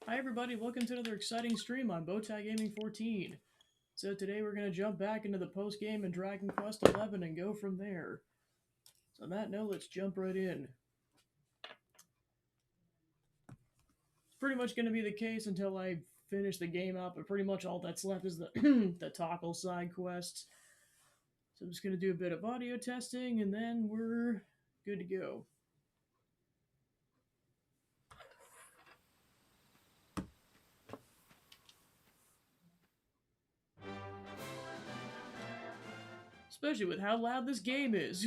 Hi everybody, welcome to another exciting stream on Bowtie Gaming 14. So today we're going to jump back into the post-game in Dragon Quest XI and go from there. So on that note, let's jump right in. It's pretty much going to be the case until I finish the game up, but pretty much all that's left is the, the Tockle side quests. So I'm just going to do a bit of audio testing and then we're good to go. Especially with how loud this game is.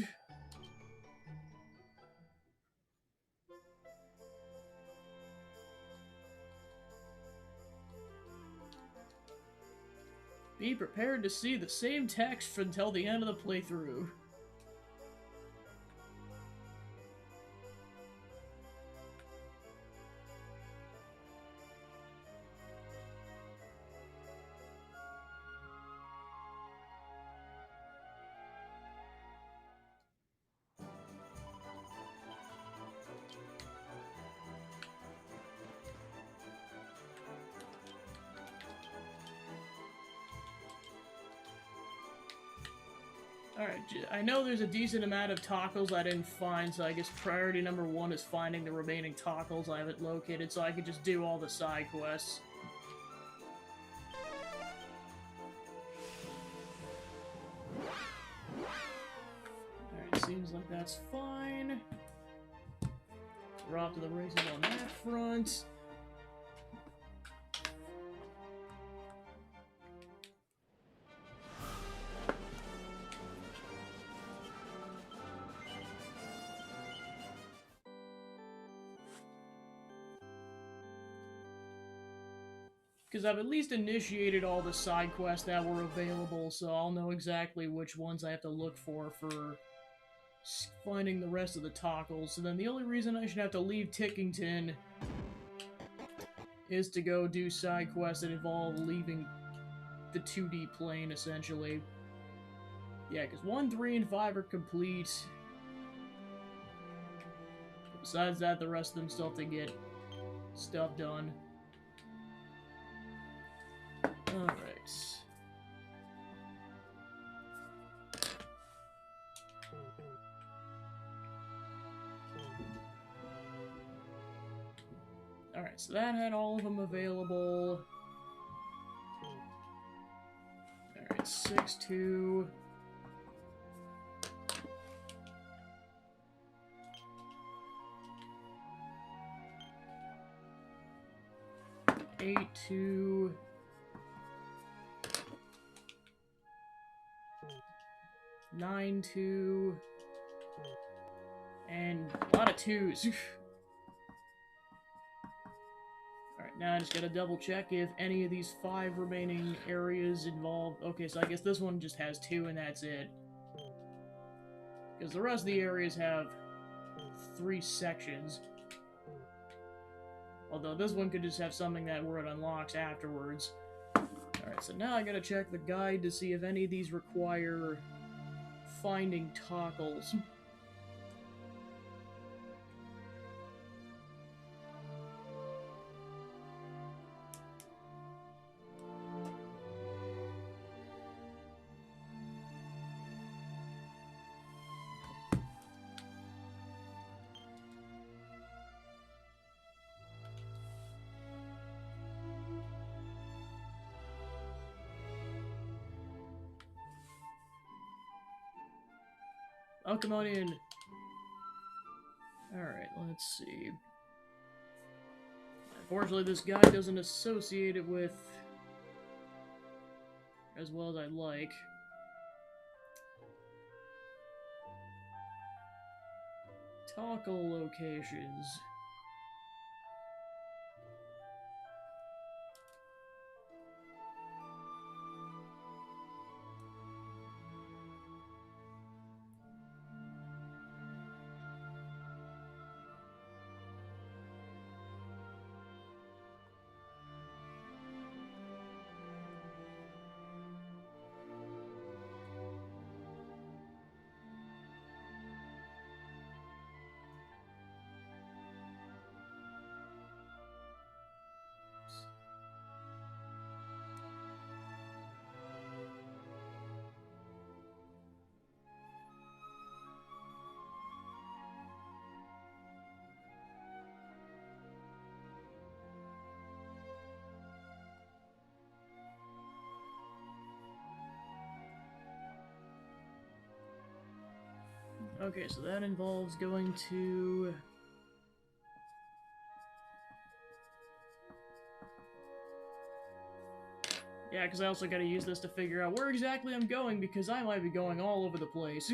Be prepared to see the same text until the end of the playthrough. Alright, I know there's a decent amount of Tockles I didn't find, so I guess priority number one is finding the remaining Tockles I haven't located, so I could just do all the side quests. Alright, seems like that's fine. We're off to the races on that front. Because I've at least initiated all the side quests that were available, so I'll know exactly which ones I have to look for finding the rest of the Tockles. So then the only reason I should have to leave Tickington is to go do side quests that involve leaving the 2D plane, essentially. Yeah, because 1, 3, and 5 are complete. Besides that, the rest of them still have to get stuff done. Alright. Alright, so that had all of them available. Alright, 6-2. Eight, 2, 9, 2, and a lot of 2s. Alright, now I just gotta double check if any of these 5 remaining areas involve... Okay, so I guess this one just has 2 and that's it. Because the rest of the areas have 3 sections. Although this one could just have something that where it unlocks afterwards. Alright, so now I gotta check the guide to see if any of these require finding Tockles. Oh, come on in. Alright, let's see. Unfortunately, this guide doesn't associate it with as well as I'd like. Tockle locations. Okay, so that involves going to... Yeah, because I also gotta use this to figure out where exactly I'm going, because I might be going all over the place.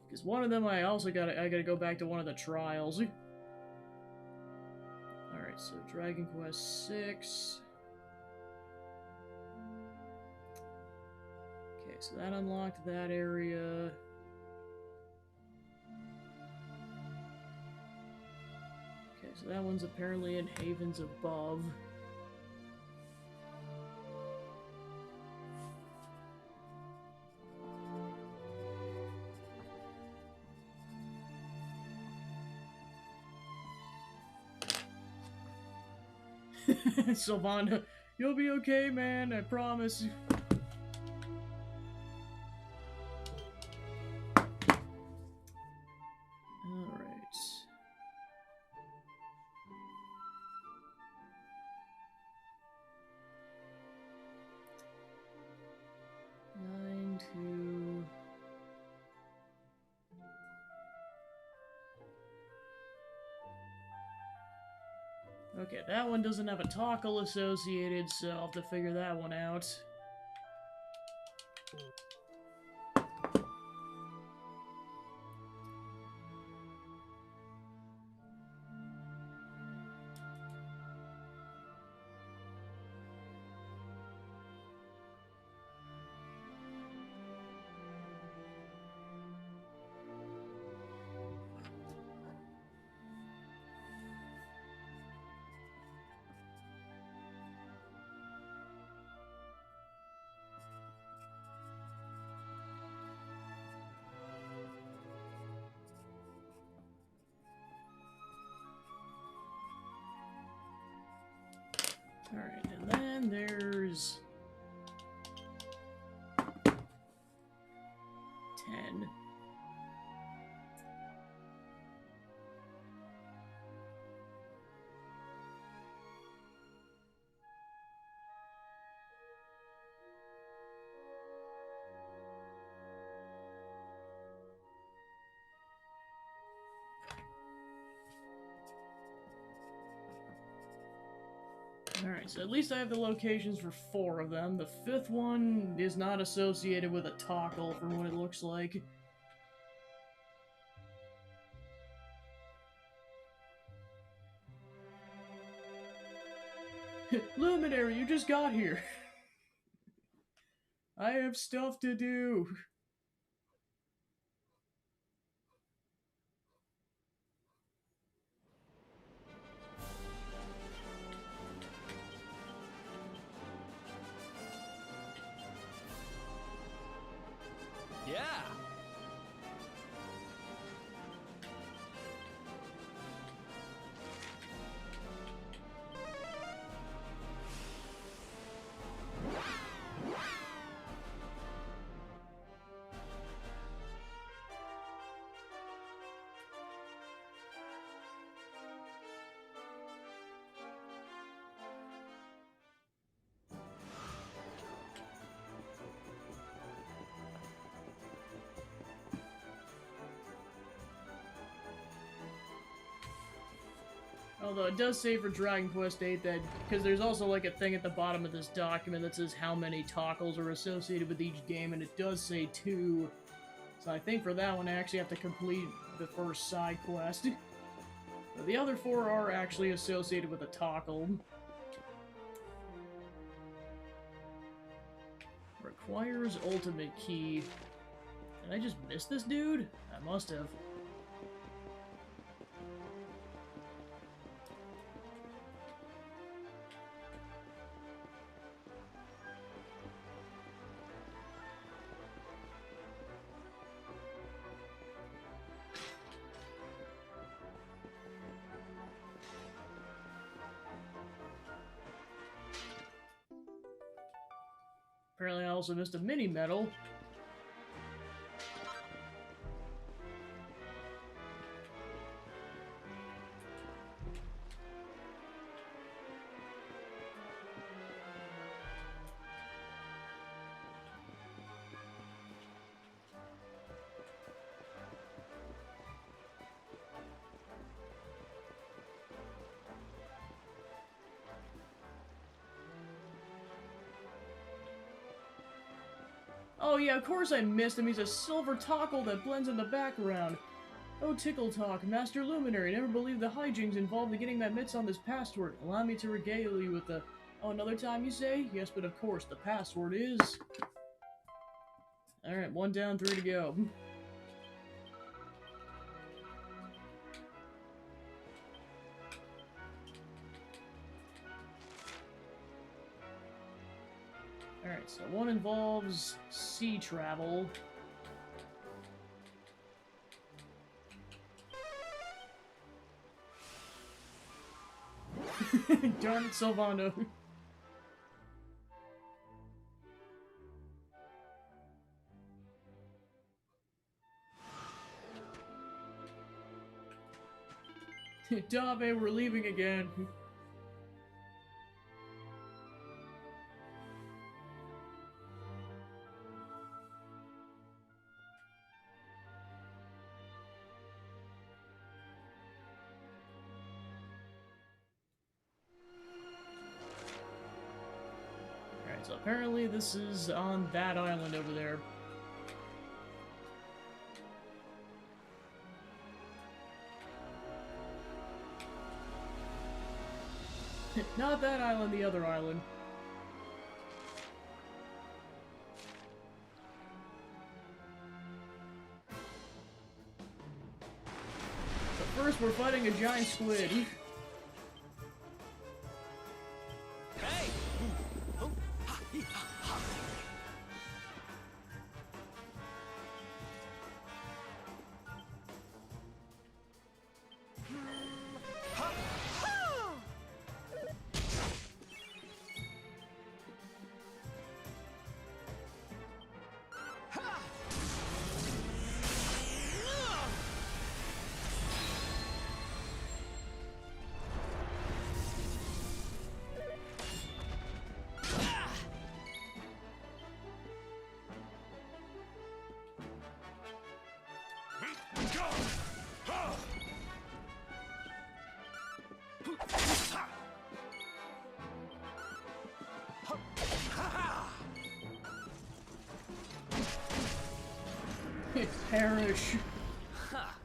Because one of them I gotta go back to one of the trials. Alright, so Dragon Quest VI. Okay, so that unlocked that area. Okay, so that one's apparently in Havens Above. Sylvanda, you'll be okay, man, I promise. Alright. Nine to... Okay, that one doesn't have a tackle associated, so I'll have to figure that one out. Alright, and then there's... 10. Alright, so at least I have the locations for 4 of them. The 5th one is not associated with a tackle from what it looks like. Luminary, you just got here! I have stuff to do! Yeah! Although it does say for Dragon Quest VIII that, because there's also like a thing at the bottom of this document that says how many tackles are associated with each game, and it does say 2. So I think for that one I actually have to complete the first side quest. But the other 4 are actually associated with a tackle. Requires ultimate key. Did I just miss this dude? I must have. Apparently I also missed a mini medal. Oh yeah, of course I missed him. He's a silver tockle that blends in the background. Oh, Tickle Talk, Master Luminary, never believed the hijinks involved in getting that mitts on this password. Allow me to regale you with the... Oh, another time you say? Yes, but of course, the password is... Alright, 1 down, 3 to go. Alright, so one involves sea travel. Darn it, Sylvando. Dave, we're leaving again. Alright, so apparently this is on that island over there. Not that island, the other island. But first, we're fighting a giant squid. Hey! Perish. Ha!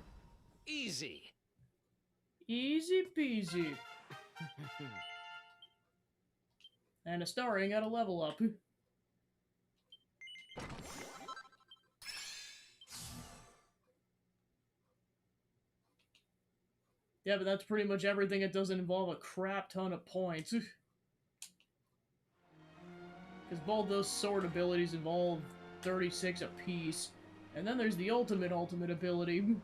Easy. Easy peasy. And a starring got a level up. Yeah, but that's pretty much everything that doesn't involve a crap ton of points. Because both those sword abilities involve 36 apiece. And then there's the ultimate ability.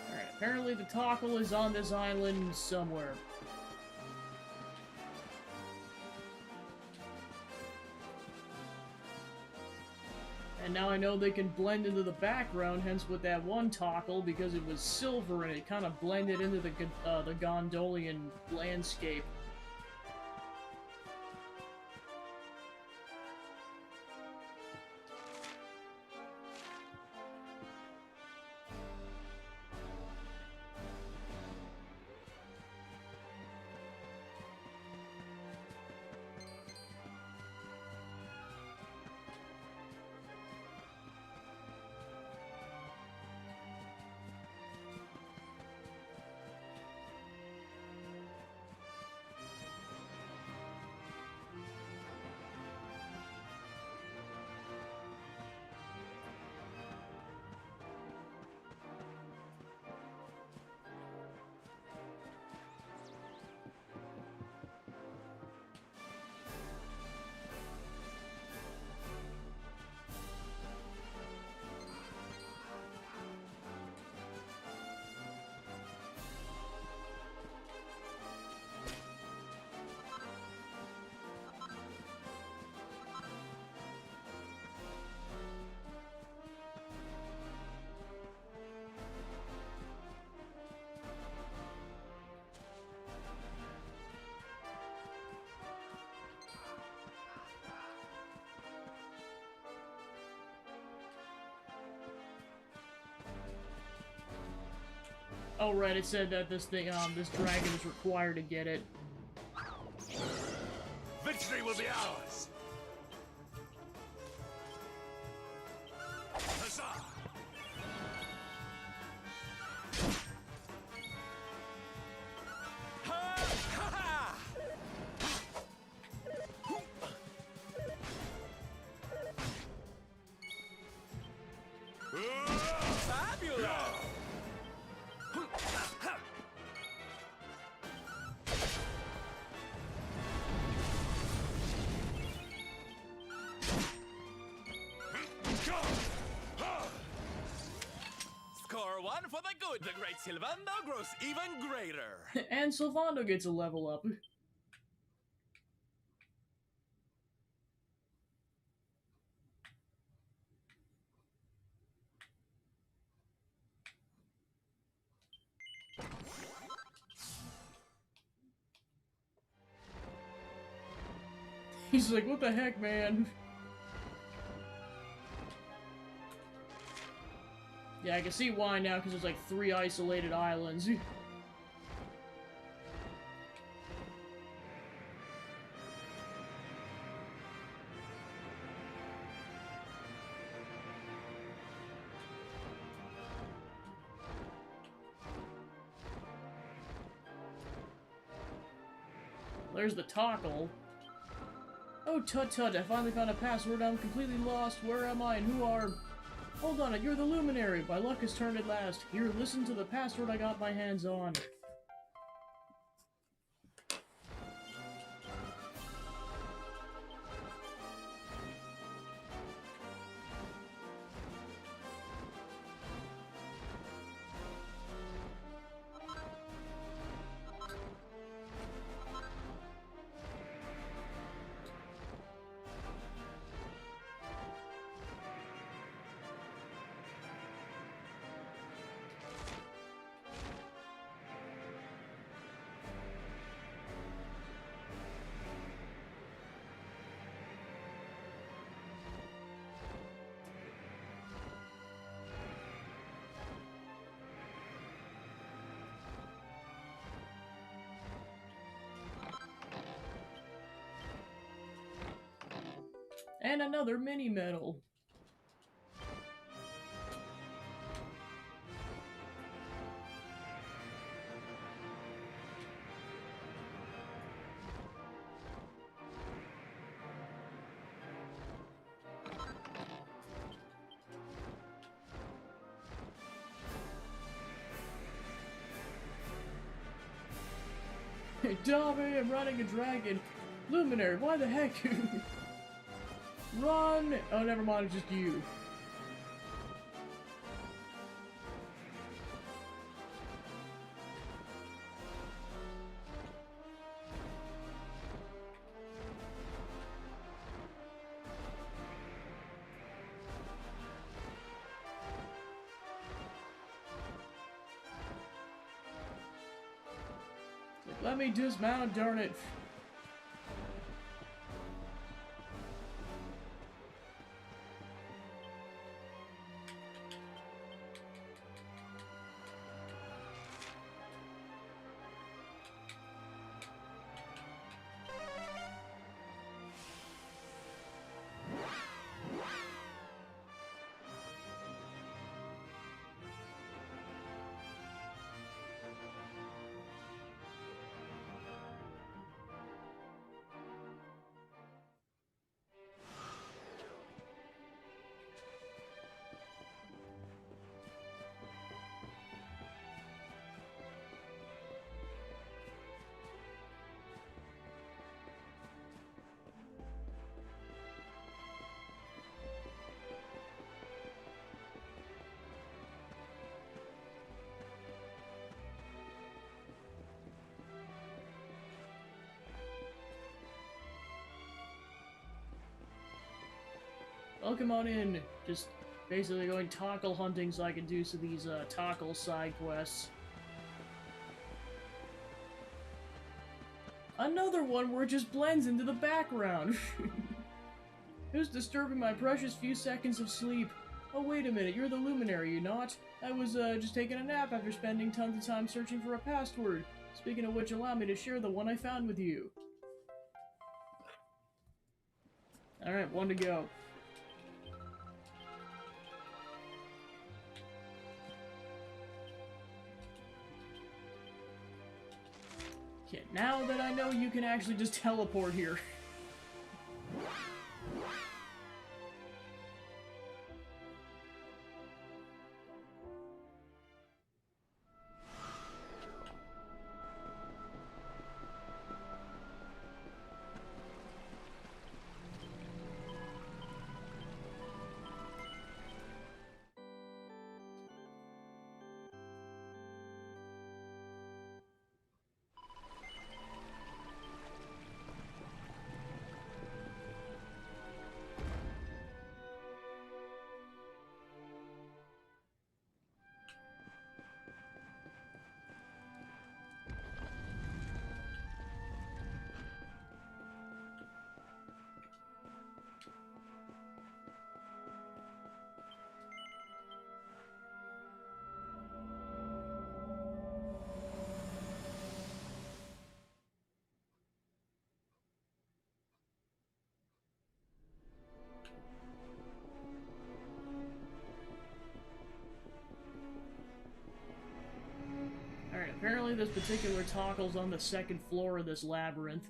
Alright, apparently the Tockle is on this island somewhere. And now I know they can blend into the background, hence with that one Tockle, because it was silver and it kind of blended into the Gondolian landscape. Oh, right, it said that this thing, this dragon is required to get it. Victory will be ours! Huzzah! Ha! Ha! Ha! Fabulous! Score one for the good. The great Sylvando grows even greater. And Sylvando gets a level up. He's like, what the heck, man? Yeah, I can see why now, because there's like 3 isolated islands. There's the Tockle. Oh, tut-tut, I finally found a password. I'm completely lost. Where am I and who are... Hold on, you're the Luminary. My luck has turned at last. Here, listen to the password I got my hands on. And another mini-medal. Dummy, I'm running a dragon. Luminary, why the heck? Run! Oh, never mind, it's just you. Let me dismount, darn it. Welcome on in. Just basically going Tockle hunting so I can do some of these Tockle side quests. Another one where it just blends into the background. Who's disturbing my precious few seconds of sleep? Oh, wait a minute, you're the Luminary, you not? I was, just taking a nap after spending tons of time searching for a password. Speaking of which, allow me to share the one I found with you. Alright, one to go. Okay, now that I know you can actually just teleport here. Alright, apparently this particular toggle's on the second floor of this labyrinth.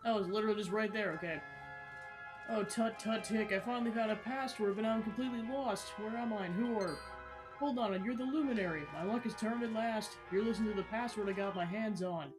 Oh, it's literally just right there, okay. Oh, tut-tut-tick, I finally found a password, but now I'm completely lost. Where am I and who are... Hold on, you're the Luminary. My luck has turned at last. You're listening to the password I got my hands on.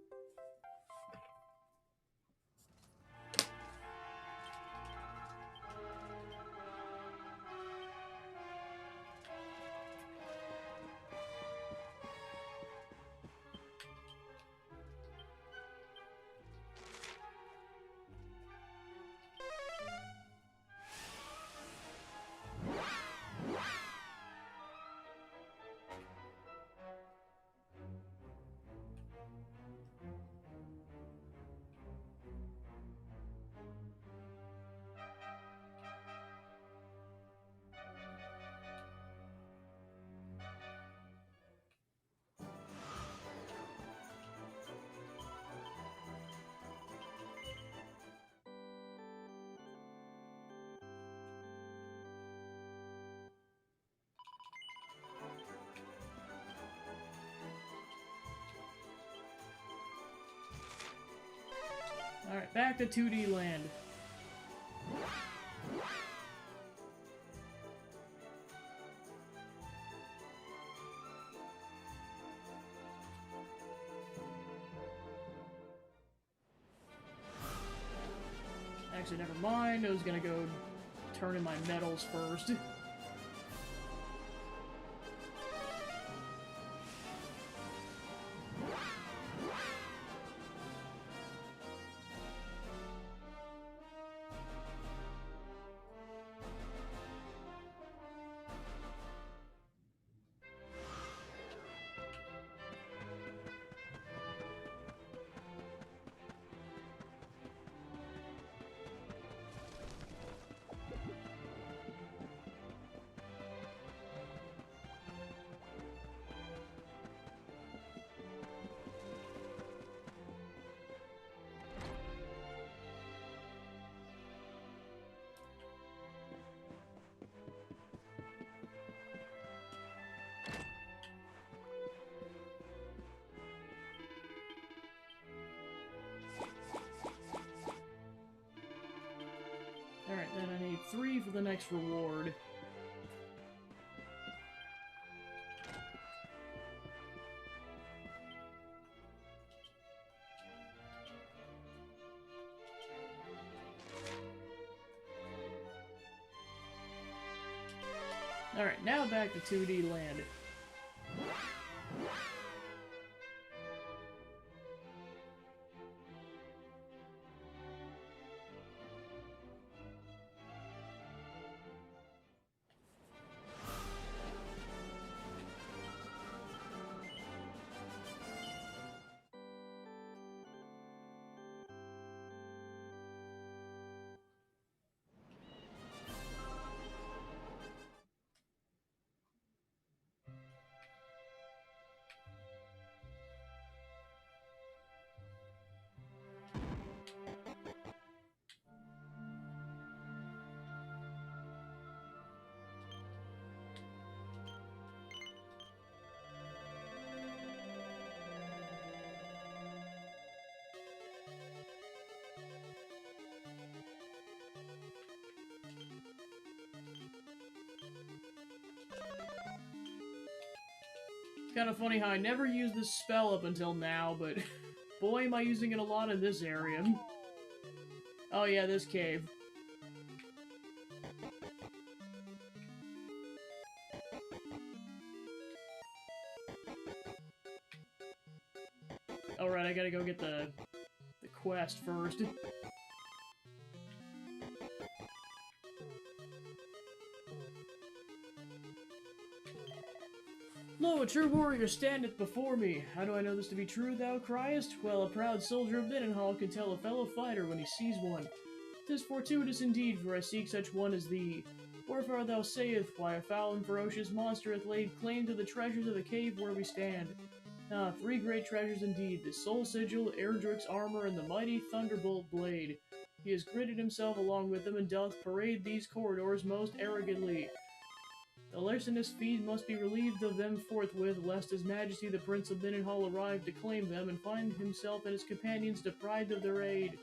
Alright, back to 2D land. Actually, never mind. I was gonna go turn in my medals first. Alright, then I need 3 for the next reward. Alright, now back to 2D land. Kind of funny how I never used this spell up until now, but boy am I using it a lot in this area. Oh yeah, this cave. Alright, I gotta go get the quest first. Lo, a true warrior standeth before me. How do I know this to be true, thou criest? Well, a proud soldier of Binnenhall can tell a fellow fighter when he sees one. 'Tis fortuitous indeed, for I seek such one as thee. Wherefore thou sayest, why a foul and ferocious monster hath laid claim to the treasures of the cave where we stand. Ah, 3 great treasures indeed, the soul sigil, Erdrick's armor, and the mighty thunderbolt blade. He has girded himself along with them, and doth parade these corridors most arrogantly. The larcenous feed must be relieved of them forthwith, lest His Majesty the Prince of Binnenhall arrive to claim them, and find himself and his companions deprived of their aid.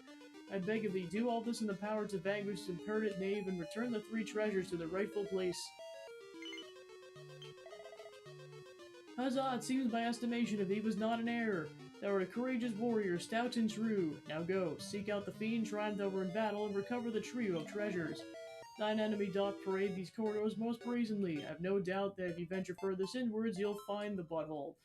I beg of thee, do all this in the power to vanquish the impudent knave, and return the 3 treasures to their rightful place. Huzzah, it seems by estimation of thee was not an error. Thou art a courageous warrior, stout and true. Now go, seek out the fiend, triumph over in battle, and recover the trio of treasures. Thine enemy doth parade these corridors most brazenly. I've no doubt that if you venture furthest inwards, you'll find the butthole.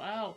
Wow.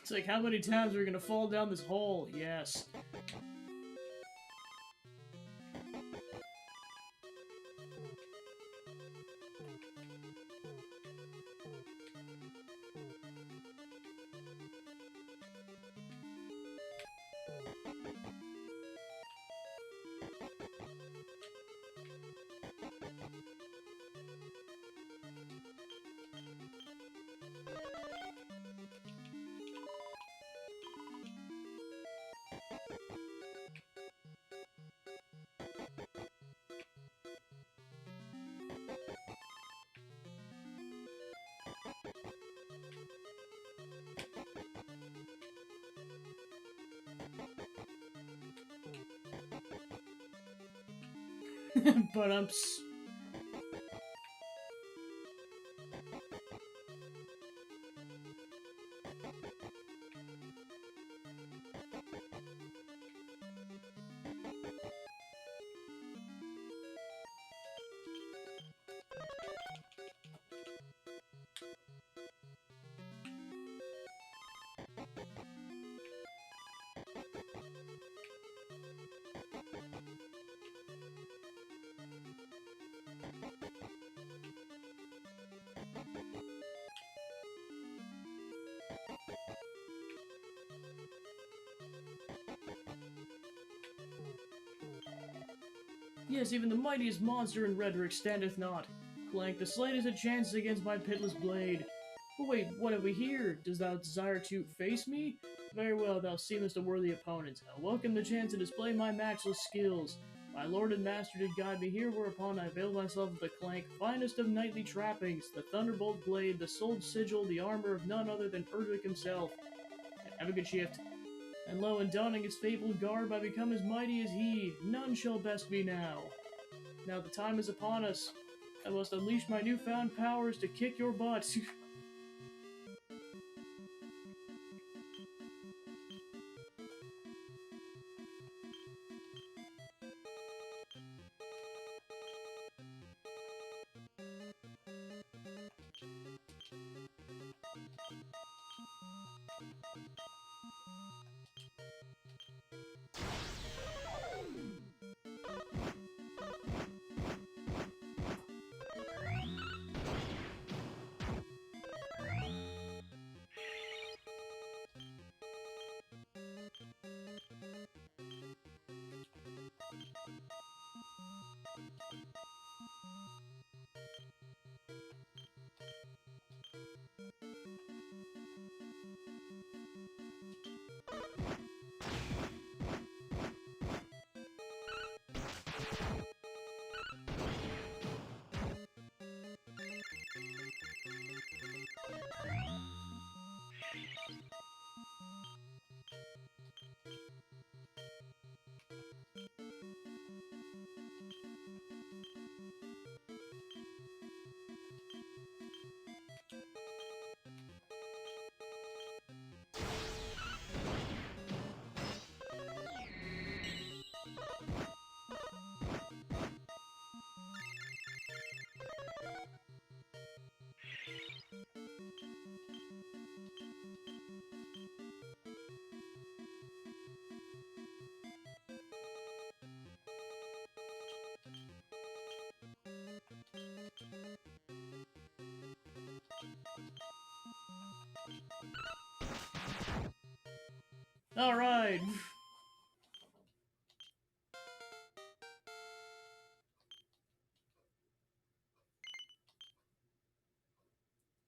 It's like, how many times are we gonna fall down this hole? Yes. But yes, even the mightiest monster in Redrick standeth not. Clank, the slightest of chances against my pitiless blade. But wait, what have we here? Does thou desire to face me? Very well, thou seemest a worthy opponent. I welcome the chance to display my matchless skills. My lord and master did guide me here, whereupon I availed myself of the Clank, finest of knightly trappings, the thunderbolt blade, the souled sigil, the armor of none other than Erdrick himself. Have a good shift. And lo, in donning his fabled garb, I become as mighty as he. None shall best me now. Now the time is upon us. I must unleash my newfound powers to kick your butt. Alright!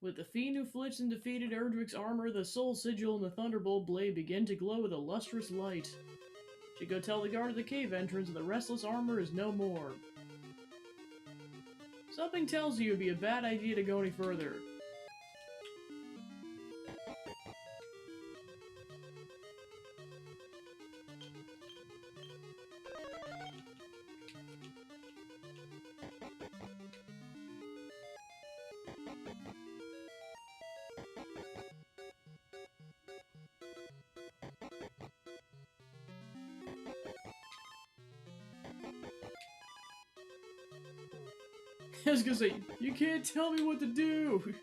With the fiend who flits and defeated Erdrick's armor, the soul sigil and the thunderbolt blade begin to glow with a lustrous light. Should go tell the guard of the cave entrance that the restless armor is no more. Something tells you it'd be a bad idea to go any further. I was gonna say, you can't tell me what to do!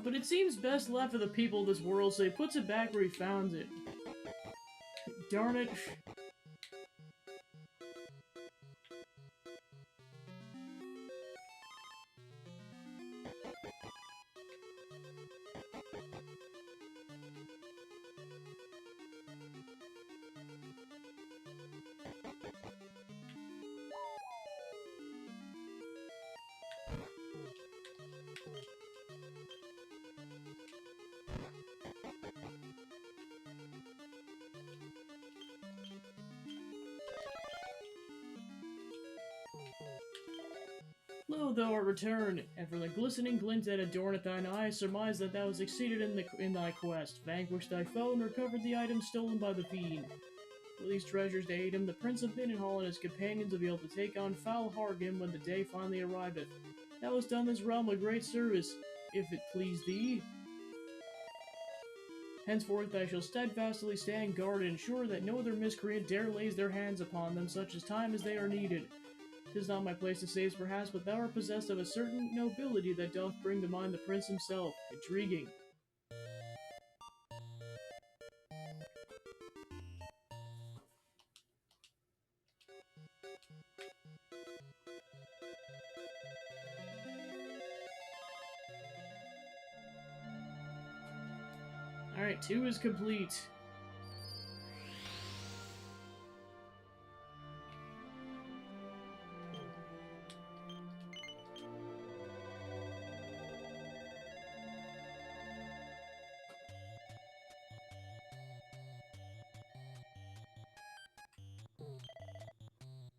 But it seems best left for the people of this world, so he puts it back where he found it. Darn it. Lo, thou art returned, and from the glistening glint that adorneth thine eye, I surmise that thou hast succeeded in thy quest, vanquished thy foe, and recovered the items stolen by the fiend. With these treasures to aid him, the Prince of Pinenhall and his companions will be able to take on foul Hargim when the day finally arriveth. Thou hast done this realm a great service, if it please thee. Henceforth I shall steadfastly stand guard and ensure that no other miscreant dare lays their hands upon them such as time as they are needed. 'Tis not my place to say this perhaps, but thou art possessed of a certain nobility that doth bring to mind the prince himself. Intriguing. Alright, 2 is complete.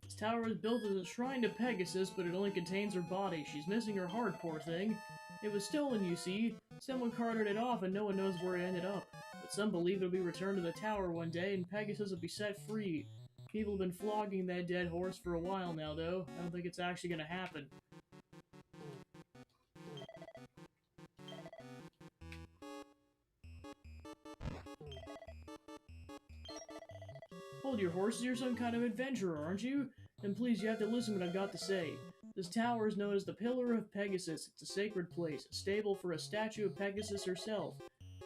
This tower was built as a shrine to Pegasus, but it only contains her body. She's missing her heart, poor thing. It was stolen, you see. Someone carted it off and no one knows where it ended up. But some believe it'll be returned to the tower one day and Pegasus will be set free. People have been flogging that dead horse for a while now, though. I don't think it's actually gonna happen. Hold your horses, you're some kind of adventurer, aren't you? Then please, you have to listen to what I've got to say. This tower is known as the Pillar of Pegasus. It's a sacred place, a stable for a statue of Pegasus herself.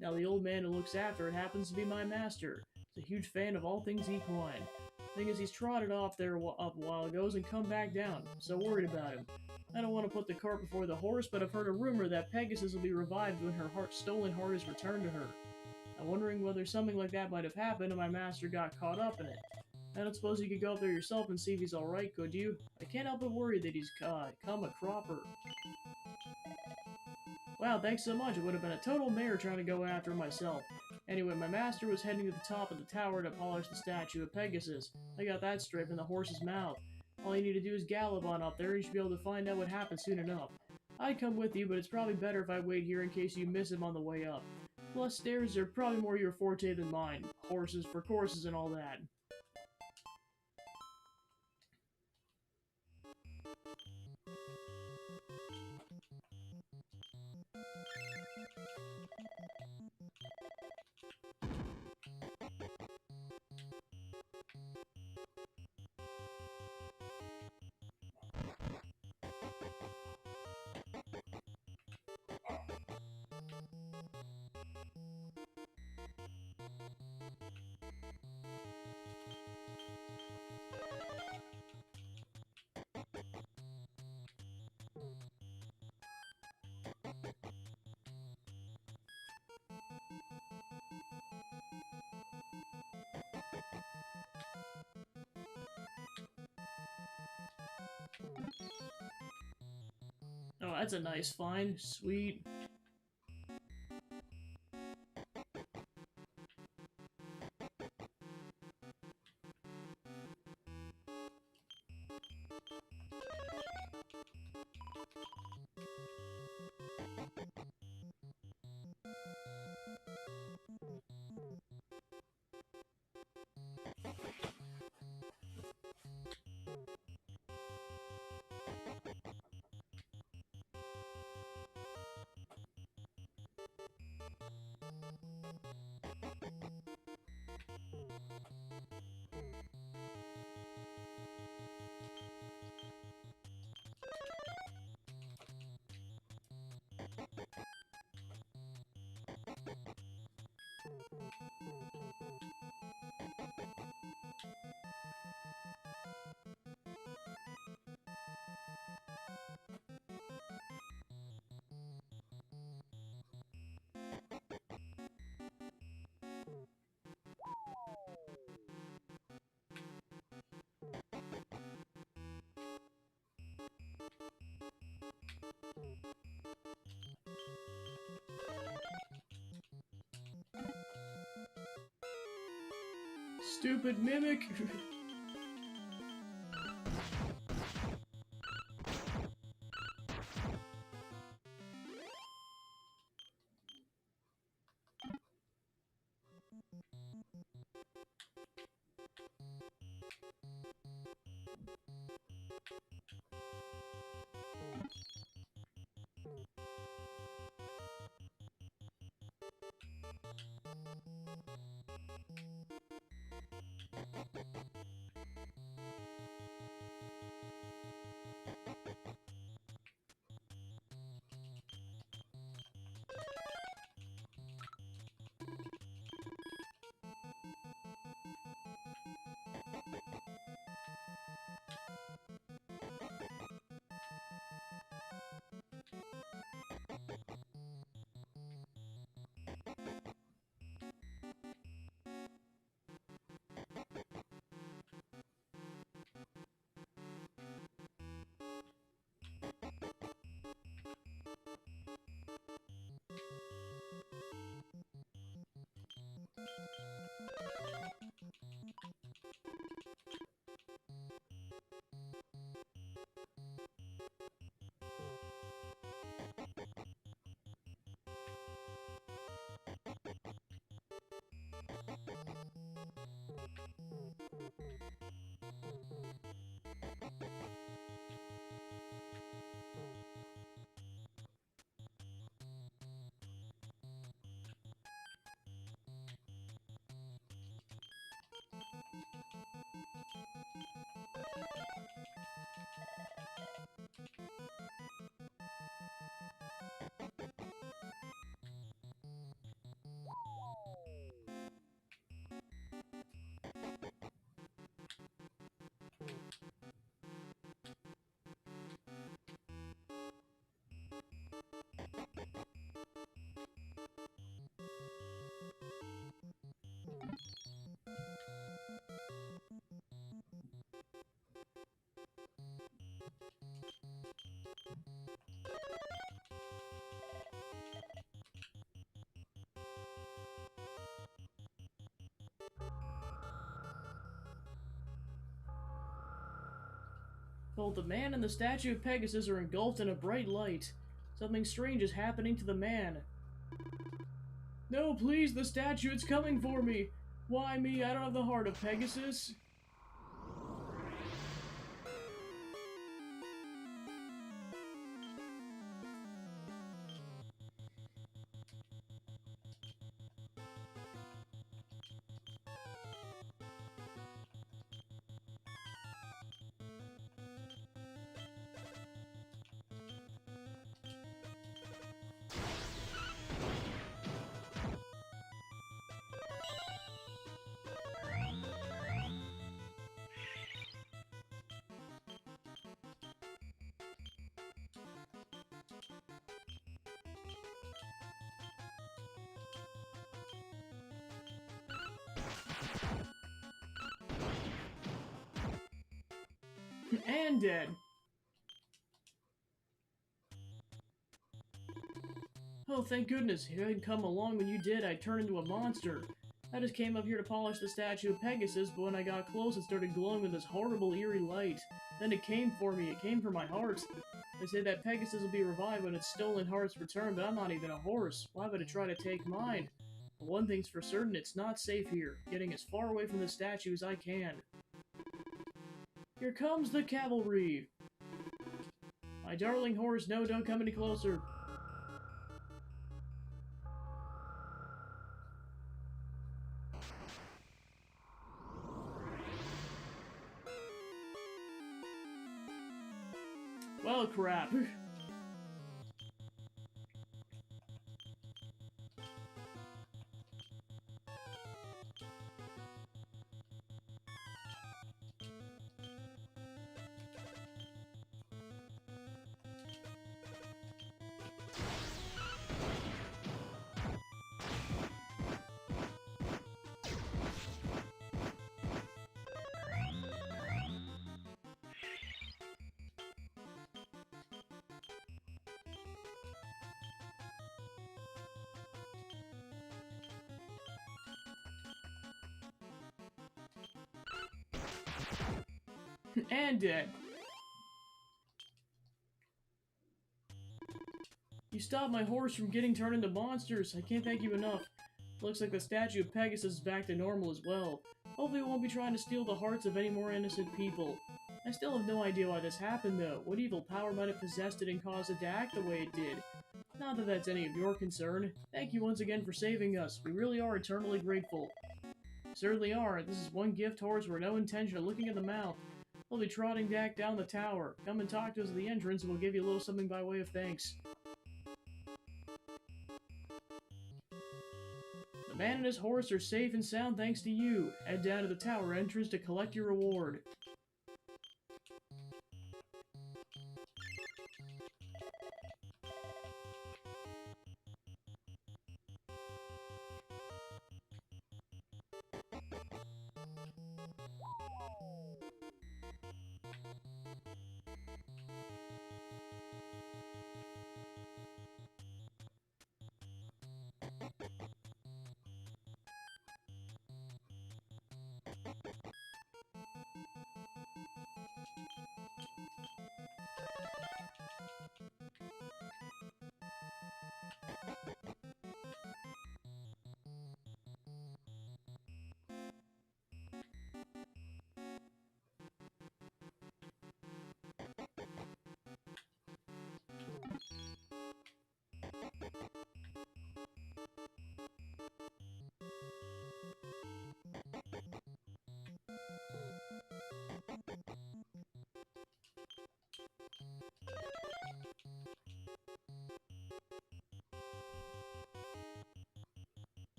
Now, the old man who looks after it happens to be my master. He's a huge fan of all things equine. Thing is, he's trotted off there up a while ago and come back down. I'm so worried about him. I don't want to put the cart before the horse, but I've heard a rumor that Pegasus will be revived when her stolen heart is returned to her. I'm wondering whether something like that might have happened and my master got caught up in it. I don't suppose you could go up there yourself and see if he's alright, could you? I can't help but worry that he's come a cropper. Wow, thanks so much. It would have been a total mare trying to go after myself. Anyway, my master was heading to the top of the tower to polish the statue of Pegasus. I got that straight from the horse's mouth. All you need to do is gallop on up there and you should be able to find out what happened soon enough. I'd come with you, but it's probably better if I wait here in case you miss him on the way up. Plus, stairs are probably more your forte than mine. Horses for courses and all that. Oh, that's a nice find. Sweet. Stupid mimic! Both the man and the statue of Pegasus are engulfed in a bright light. Something strange is happening to the man. No, please, the statue, it's coming for me! Why me? I don't have the heart of Pegasus. And dead. Oh, thank goodness. If you hadn't come along when you did, I'd turn into a monster. I just came up here to polish the statue of Pegasus, but when I got close, it started glowing with this horrible, eerie light. Then it came for me. It came for my heart. They say that Pegasus will be revived when its stolen heart's returned, but I'm not even a horse. Why would it try to take mine? But one thing's for certain, it's not safe here. Getting as far away from the statue as I can. Here comes the cavalry! My darling horse, no, don't come any closer. Well, crap. And dead. You stopped my horse from getting turned into monsters. I can't thank you enough. Looks like the statue of Pegasus is back to normal as well. Hopefully it won't be trying to steal the hearts of any more innocent people. I still have no idea why this happened though. What evil power might have possessed it and caused it to act the way it did? Not that that's any of your concern. Thank you once again for saving us. We really are eternally grateful. Certainly are. This is one gift horse with no intention of looking at the mouth. We'll be trotting back down the tower. Come and talk to us at the entrance and we'll give you a little something by way of thanks. The man and his horse are safe and sound thanks to you. Head down to the tower entrance to collect your reward.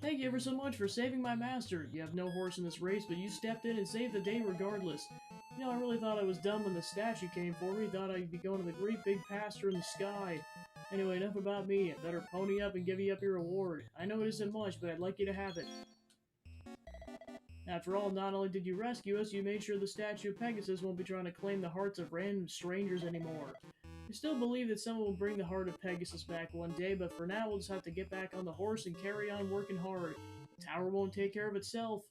Thank you ever so much for saving my master. You have no horse in this race, but you stepped in and saved the day regardless. You know, I really thought I was dumb when the statue came for me. Thought I'd be going to the great big pasture in the sky. Anyway, enough about me. I better pony up and give you up your reward. I know it isn't much, but I'd like you to have it. After all, not only did you rescue us, you made sure the statue of Pegasus won't be trying to claim the hearts of random strangers anymore. I still believe that someone will bring the heart of Pegasus back one day, but for now we'll just have to get back on the horse and carry on working hard. The tower won't take care of itself.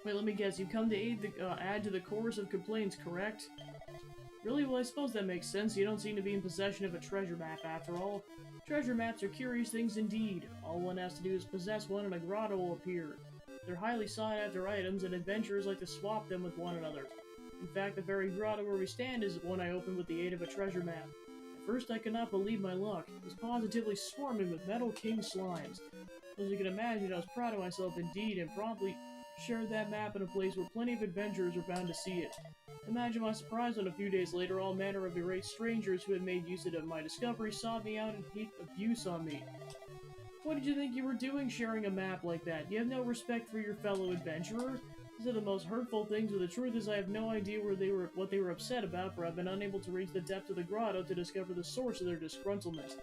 Wait, let me guess. You come to add to the chorus of complaints, correct? Really? Well, I suppose that makes sense. You don't seem to be in possession of a treasure map, after all. Treasure maps are curious things indeed. All one has to do is possess one and a grotto will appear. They're highly sought-after items, and adventurers like to swap them with one another. In fact, the very grotto where we stand is one I opened with the aid of a treasure map. At first, I could not believe my luck. It was positively swarming with Metal King slimes. As you can imagine, I was proud of myself indeed, and promptly shared that map in a place where plenty of adventurers were bound to see it. Imagine my surprise when a few days later all manner of irate strangers who had made use of my discovery sought me out and heaped abuse on me. What did you think you were doing sharing a map like that? You have no respect for your fellow adventurer? These are the most hurtful things, but the truth is I have no idea what they were upset about, for I've been unable to reach the depth of the grotto to discover the source of their disgruntlement.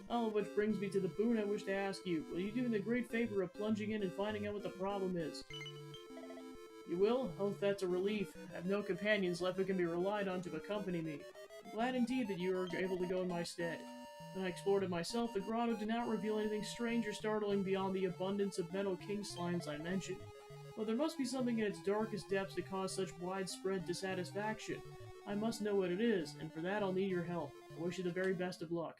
All of which brings me to the boon I wish to ask you. Will you do me the great favor of plunging in and finding out what the problem is? You will? Oh, that's a relief. I have no companions left who can be relied on to accompany me. I'm glad indeed that you are able to go in my stead. When I explored it myself, the grotto did not reveal anything strange or startling beyond the abundance of Metal King slimes I mentioned. But there must be something in its darkest depths to cause such widespread dissatisfaction. I must know what it is, and for that I'll need your help. I wish you the very best of luck.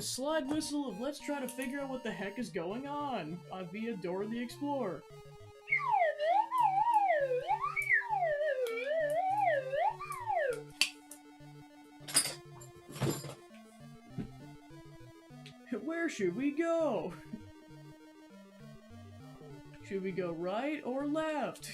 Slide whistle of let's try to figure out what the heck is going on via Dora the Explorer. Where should we go? Should we go right or left?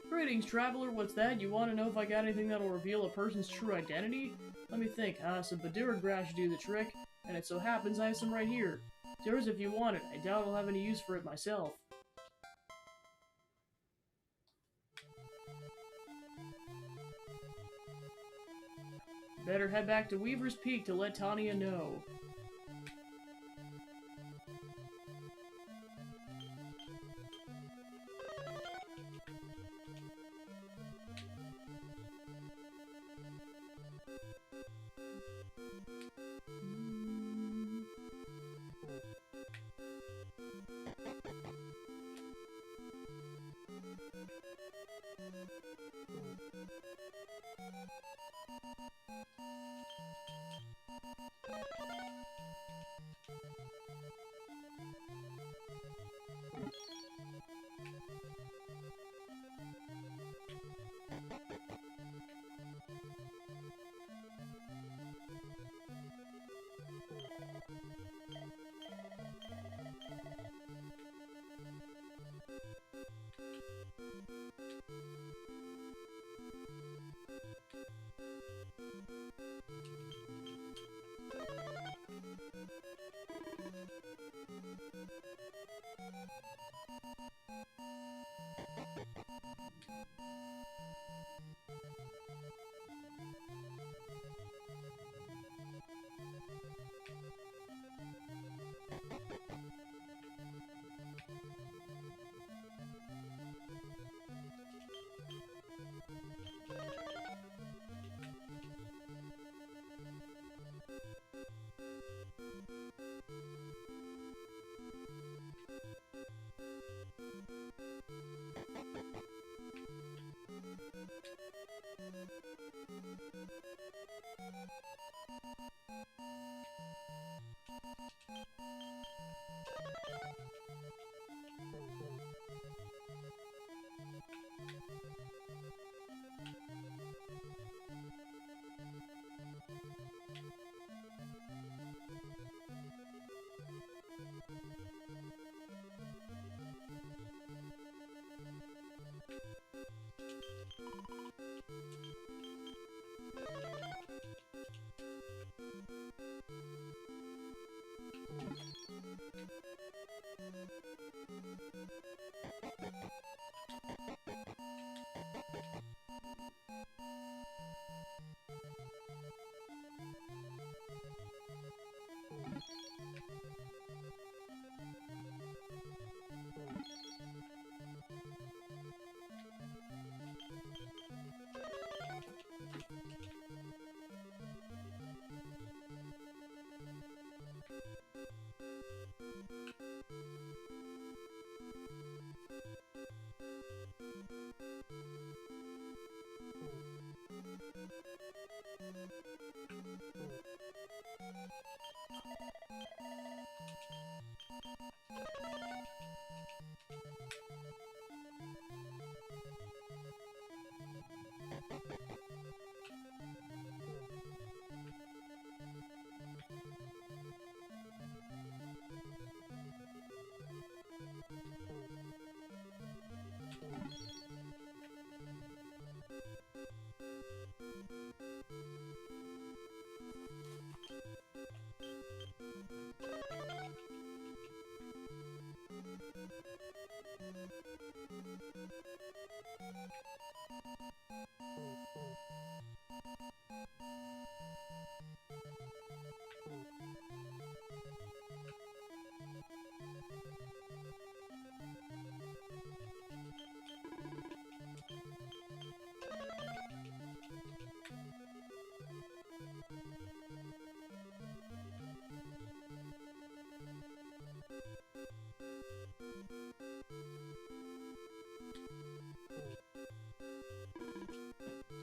Greetings, traveler. What's that? You want to know if I got anything that'll reveal a person's true identity? Let me think. Some Badura grass should do the trick, and it so happens I have some right here. It's yours if you want it. I doubt I'll have any use for it myself. Better head back to Weaver's Peak to let Tanya know.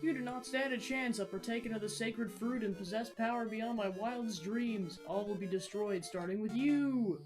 You do not stand a chance of partaking of the sacred fruit and possess power beyond my wildest dreams. All will be destroyed, starting with you!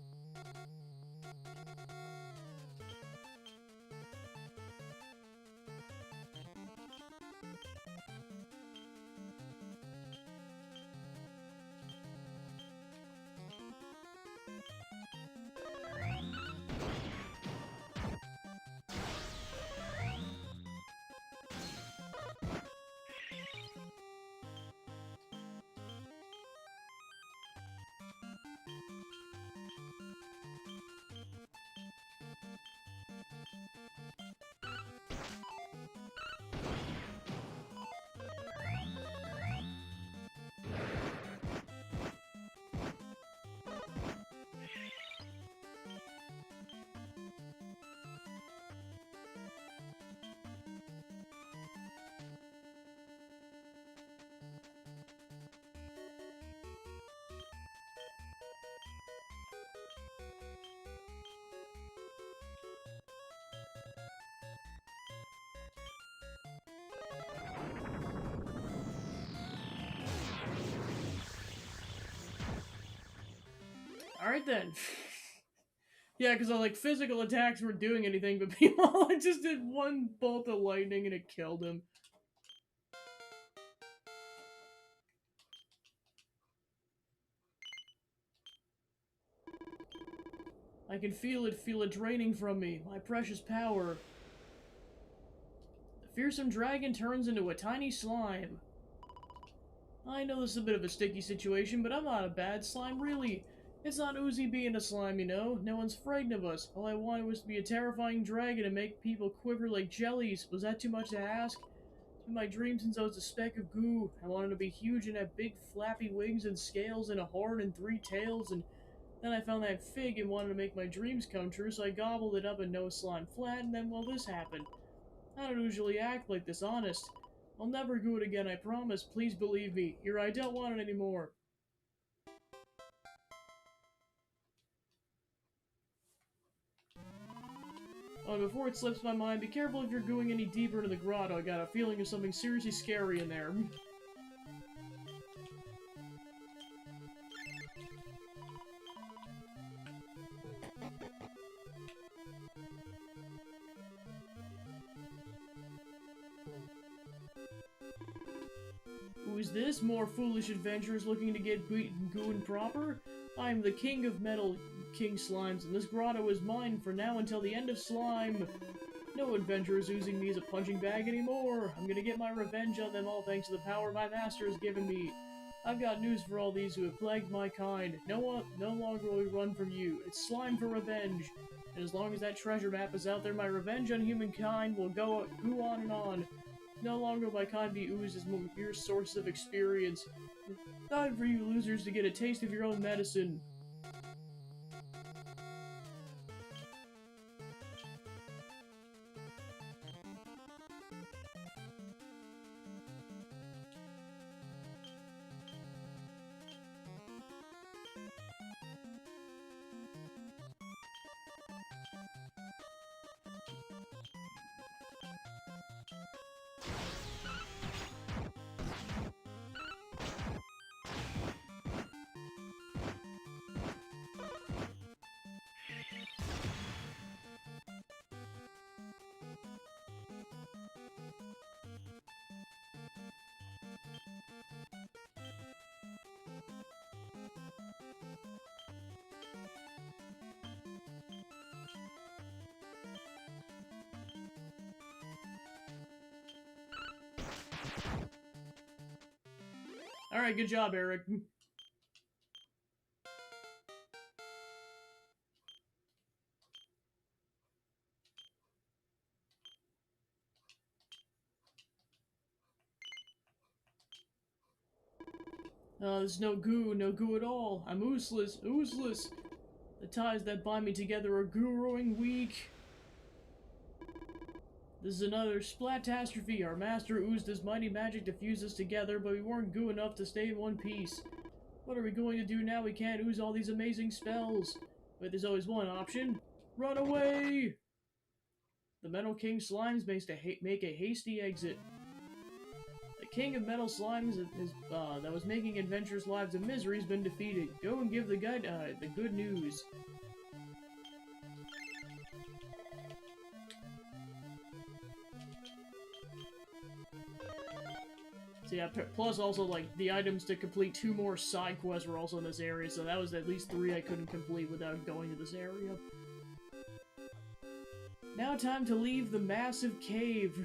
Alright then. Yeah, because like physical attacks weren't doing anything, but people just did one bolt of lightning and it killed him. I can feel it draining from me, my precious power. The fearsome dragon turns into a tiny slime. I know this is a bit of a sticky situation, but I'm not a bad slime, really. It's not Uzi being a slime, you know? No one's frightened of us. All I wanted was to be a terrifying dragon and make people quiver like jellies. Was that too much to ask? It's been my dream since I was a speck of goo. I wanted to be huge and have big flappy wings and scales and a horn and 3 tails, and then I found that fig and wanted to make my dreams come true, so I gobbled it up and no slime flat, and then, well, this happened. I don't usually act like this, honest. I'll never do it again, I promise. Please believe me. Here, I don't want it anymore. Oh, and before it slips my mind, be careful if you're going any deeper into the grotto. I got a feeling of something seriously scary in there. Who is this? More foolish adventurers looking to get beaten goon proper? I am the king of metal, King Slimes, and this grotto is mine for now until the end of slime. No adventurers using me as a punching bag anymore. I'm gonna get my revenge on them all thanks to the power my master has given me. I've got news for all these who have plagued my kind. No longer will we run from you. It's slime for revenge. And as long as that treasure map is out there, my revenge on humankind will go on and on. No longer will my kind be oozed as mere source of experience. Time for you losers to get a taste of your own medicine. Alright, good job, Eric. There's no goo at all. I'm oozless. The ties that bind me together are growing weak. This is another splatastrophe. Our master oozed his mighty magic to fuse us together, but we weren't goo enough to stay in one piece. What are we going to do now? We can't ooze all these amazing spells. But there's always one option. Run away! The Metal King Slimes make a hasty exit. The King of Metal Slimes that was making adventurers' lives a misery has been defeated. Go and give the good news. So yeah, plus also, like, the items to complete 2 more side quests were also in this area, so that was at least 3 I couldn't complete without going to this area. Now time to leave the massive cave.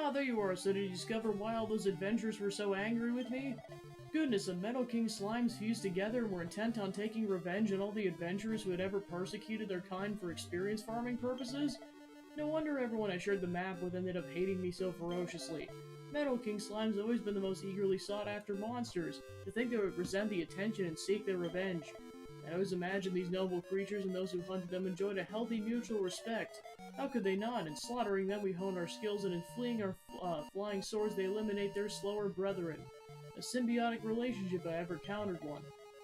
Ah, there you are. So did you discover why all those adventurers were so angry with me? Goodness, the Metal King slimes fused together and were intent on taking revenge on all the adventurers who had ever persecuted their kind for experience farming purposes? No wonder everyone I shared the map with ended up hating me so ferociously. Metal King slime's always been the most eagerly sought after monsters. To think they would resent the attention and seek their revenge. I always imagined these noble creatures and those who hunted them enjoyed a healthy mutual respect. How could they not? In slaughtering them we hone our skills, and in fleeing our flying swords they eliminate their slower brethren. A symbiotic relationship if I ever countered one.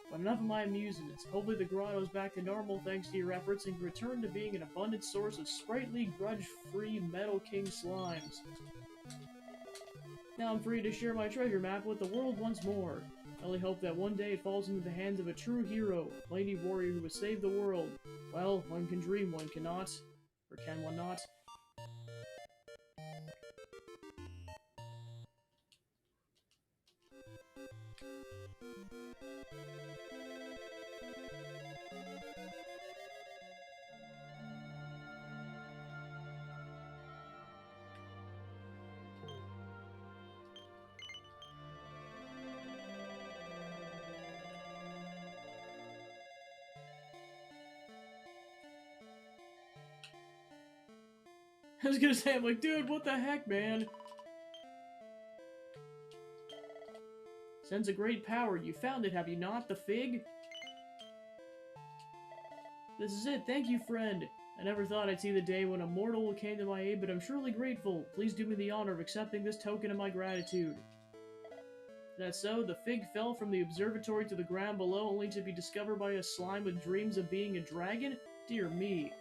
But enough of my amusements. Hopefully the grotto's back to normal thanks to your efforts and can return to being an abundant source of sprightly, grudge-free Metal King slimes. Now I'm free to share my treasure map with the world once more. I only hope that one day it falls into the hands of a true hero, a mighty warrior who would save the world. Well, one can dream, one cannot. Or can one not? I was gonna say, I'm like, dude, what the heck, man? Sense a great power. You found it, have you not? The fig? This is it. Thank you, friend. I never thought I'd see the day when a mortal came to my aid, but I'm surely grateful. Please do me the honor of accepting this token of my gratitude. Is that so? The fig fell from the observatory to the ground below, only to be discovered by a slime with dreams of being a dragon? Dear me.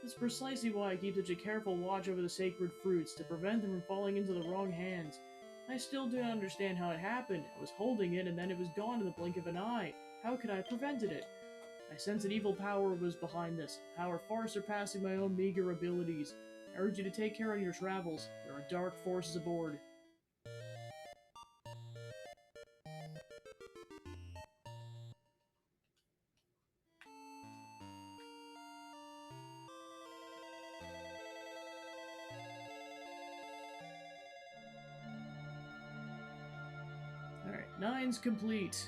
That's precisely why I keep such a careful watch over the sacred fruits, to prevent them from falling into the wrong hands. I still do not understand how it happened. I was holding it, and then it was gone in the blink of an eye. How could I have prevented it? I sense an evil power was behind this, a power far surpassing my own meager abilities. I urge you to take care on your travels. There are dark forces aboard. Alright, 9's complete.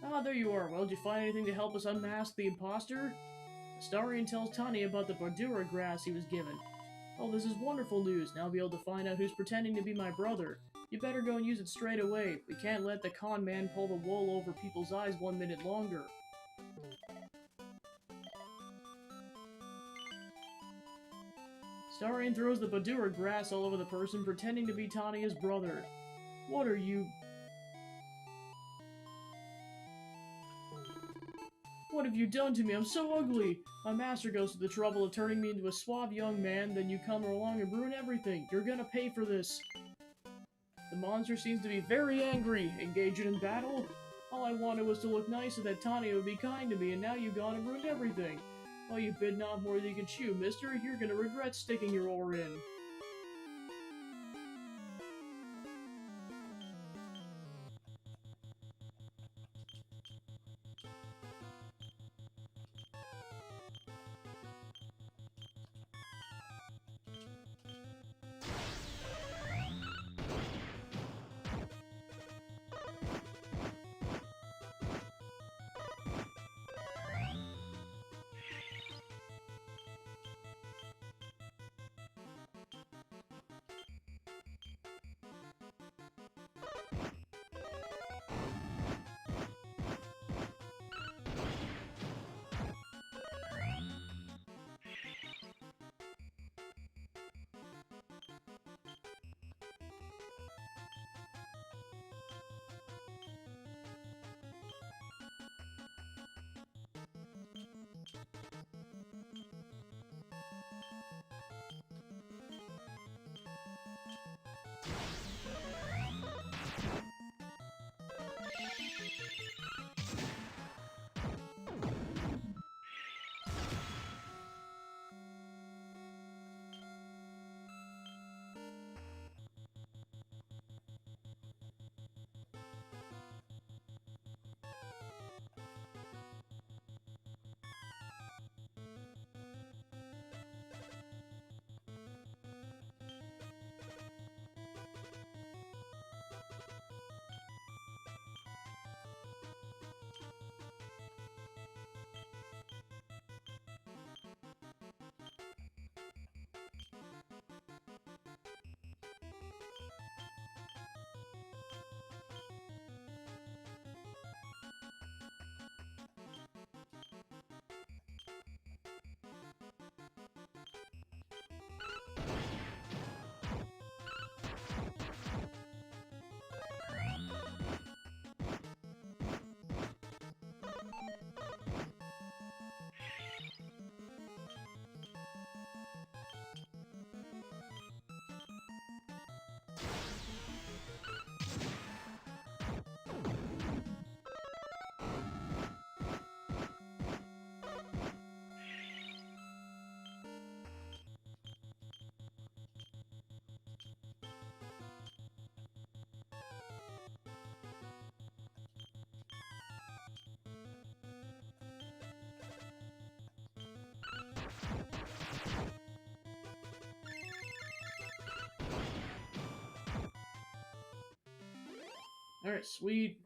Ah, there you are. Well, did you find anything to help us unmask the imposter? Astarion tells Tani about the Bardura grass he was given. Oh, this is wonderful news. Now I'll be able to find out who's pretending to be my brother. You better go and use it straight away. We can't let the con man pull the wool over people's eyes 1 minute longer. Starion throws the Badura grass all over the person, pretending to be Tania's brother. What are you... What have you done to me? I'm so ugly! My master goes to the trouble of turning me into a suave young man, then you come along and ruin everything. You're gonna pay for this. The monster seems to be very angry. Engaging in battle? All I wanted was to look nice and that Tania would be kind to me, and now you've gone and ruined everything. Well, you've bitten off more than you can chew, mister. You're gonna regret sticking your oar in. Alright, sweet.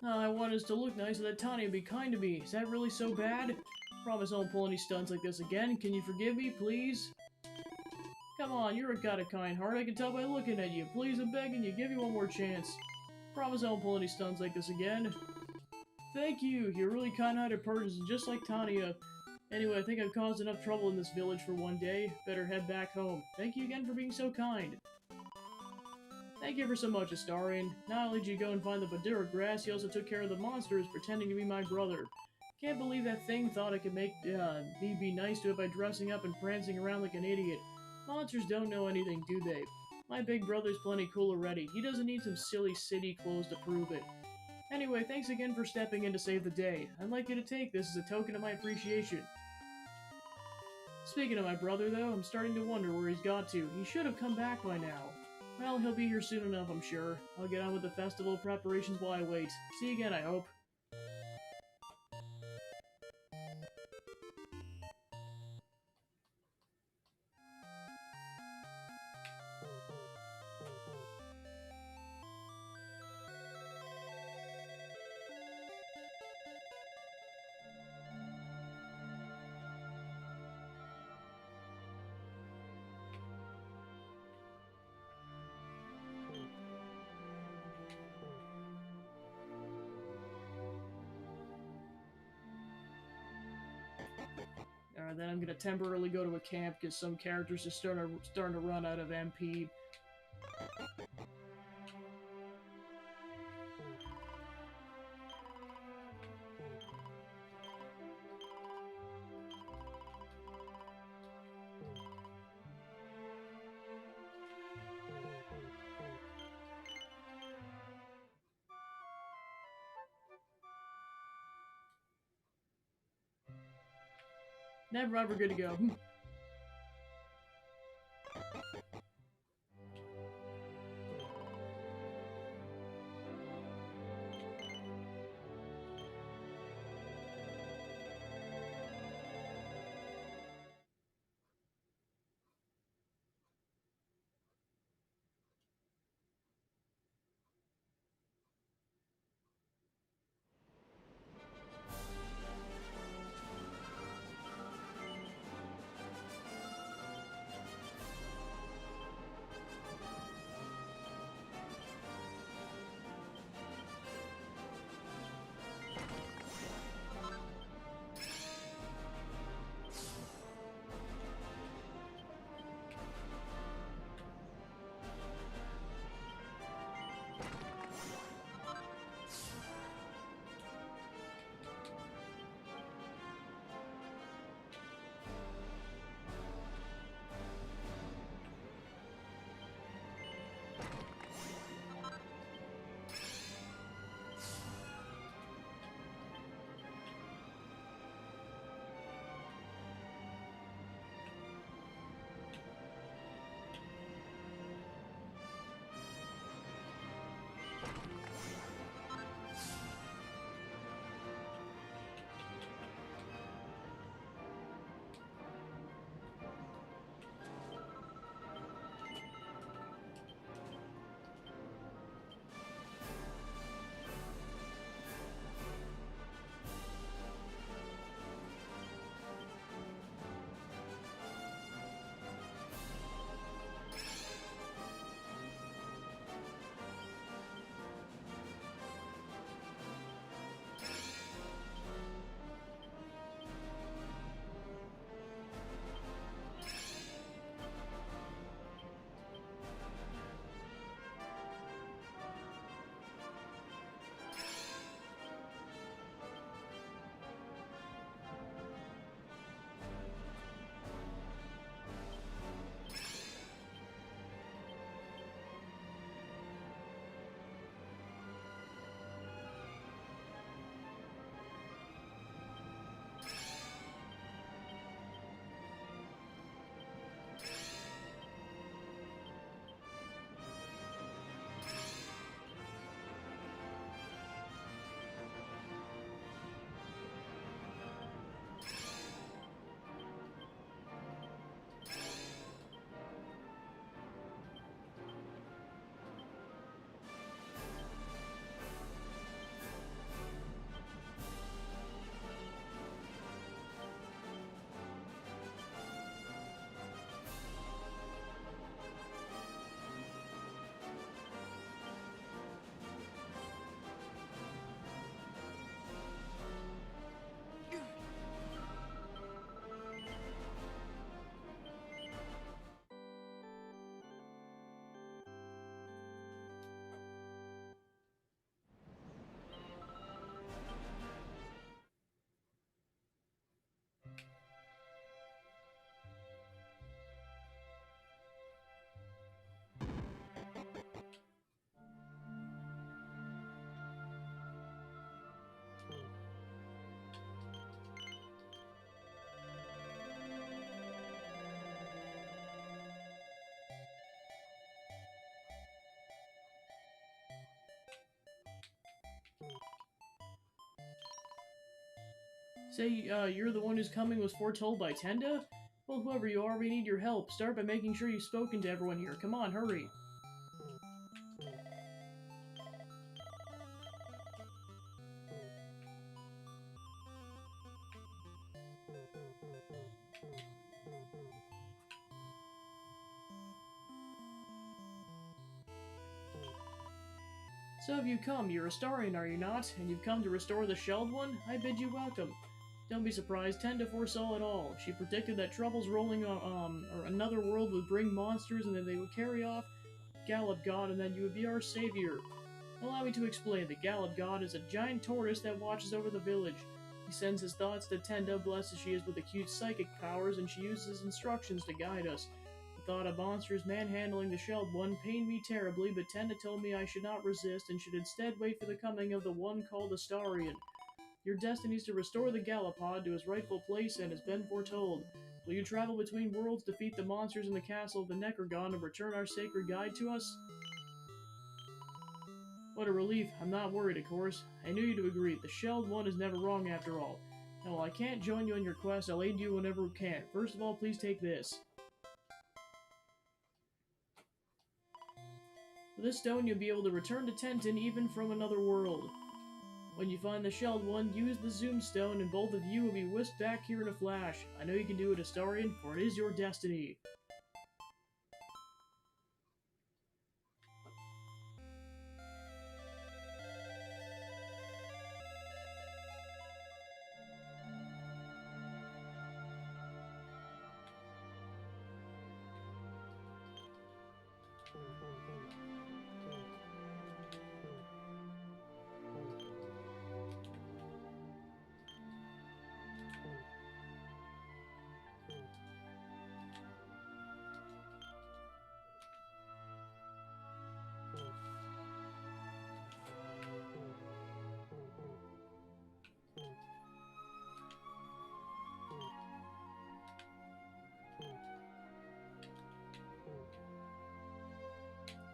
All I want is to look nice so that Tanya would be kind to me. Is that really so bad? Promise I won't pull any stunts like this again. Can you forgive me, please? Come on, you're got a kind heart. I can tell by looking at you. Please, I'm begging you. Give me one more chance. Promise I won't pull any stunts like this again. Thank you. You're a really kind-hearted person, just like Tanya. Anyway, I think I've caused enough trouble in this village for one day. Better head back home. Thank you again for being so kind. Thank you ever so much, Astarion. Not only did you go and find the Badura grass, you also took care of the monsters, pretending to be my brother. Can't believe that thing thought it could make me be nice to it by dressing up and prancing around like an idiot. Monsters don't know anything, do they? My big brother's plenty cool already. He doesn't need some silly city clothes to prove it. Anyway, thanks again for stepping in to save the day. I'd like you to take this as a token of my appreciation. Speaking of my brother, though, I'm starting to wonder where he's got to. He should have come back by now. Well, he'll be here soon enough, I'm sure. I'll get on with the festival preparations while I wait. See you again, I hope. Alright, then I'm gonna temporarily go to a camp because some characters are starting to run out of MP. Never ever good to go. Say, you're the one who's coming was foretold by Tenda? Well, whoever you are, we need your help. Start by making sure you've spoken to everyone here. Come on, hurry. So have you come? You're Astarion, are you not? And you've come to restore the Shelled One? I bid you welcome. Don't be surprised, Tenda foresaw it all. She predicted that troubles rolling on, or another world would bring monsters and that they would carry off Gallop God and that you would be our savior. Allow me to explain. The Gallop God is a giant tortoise that watches over the village. He sends his thoughts to Tenda, blessed as she is with acute psychic powers, and she uses his instructions to guide us. The thought of monsters manhandling the Shelled One pained me terribly, but Tenda told me I should not resist and should instead wait for the coming of the one called Astarion. Your destiny is to restore the Gallopod to his rightful place and has been foretold. Will you travel between worlds, defeat the monsters in the castle of the Necrogon, and return our sacred guide to us? What a relief. I'm not worried, of course. I knew you'd agree. The Shelled One is never wrong after all. Now, while I can't join you on your quest, I'll aid you whenever we can. First of all, please take this. With this stone, you'll be able to return to Tenton even from another world. When you find the Shelled One, use the Zoom Stone, and both of you will be whisked back here in a flash. I know you can do it, Astarion, for it is your destiny.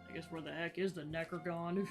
I guess where the heck is the Necrogon?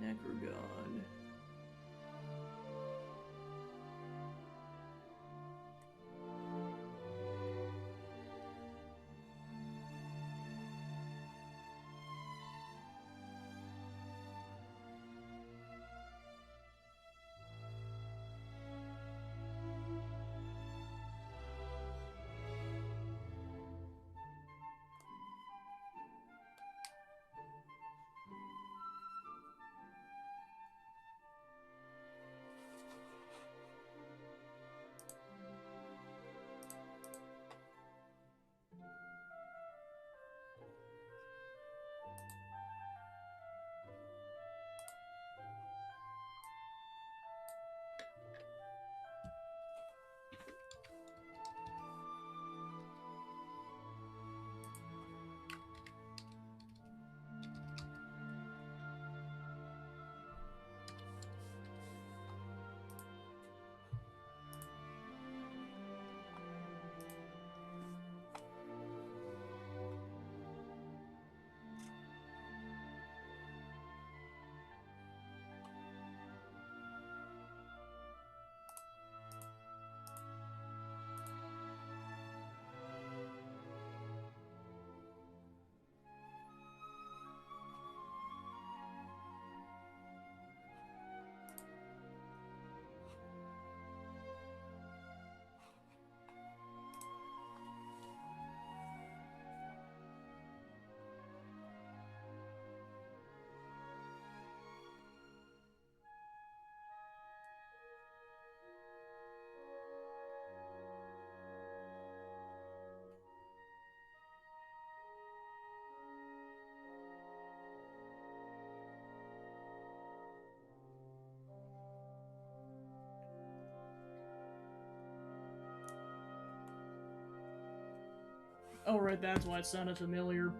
Necrogon. Oh, right, that's why it sounded familiar.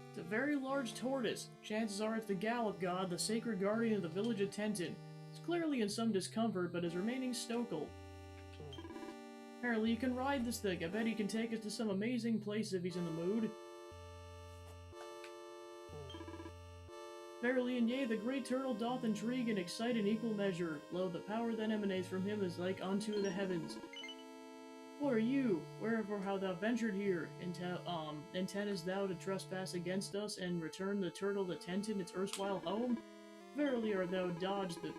It's a very large tortoise. Chances are it's the Gallop God, the sacred guardian of the village of Tenton. It's clearly in some discomfort, but is remaining stoical. Apparently, you can ride this thing. I bet he can take us to some amazing place if he's in the mood. Verily, and yea, the great turtle doth intrigue and excite in equal measure. Lo, the power that emanates from him is like unto the heavens. What are you? Wherefore hast thou ventured here? Intendest thou to trespass against us, and return the turtle to Tenton, its erstwhile home? Verily art thou dodged the...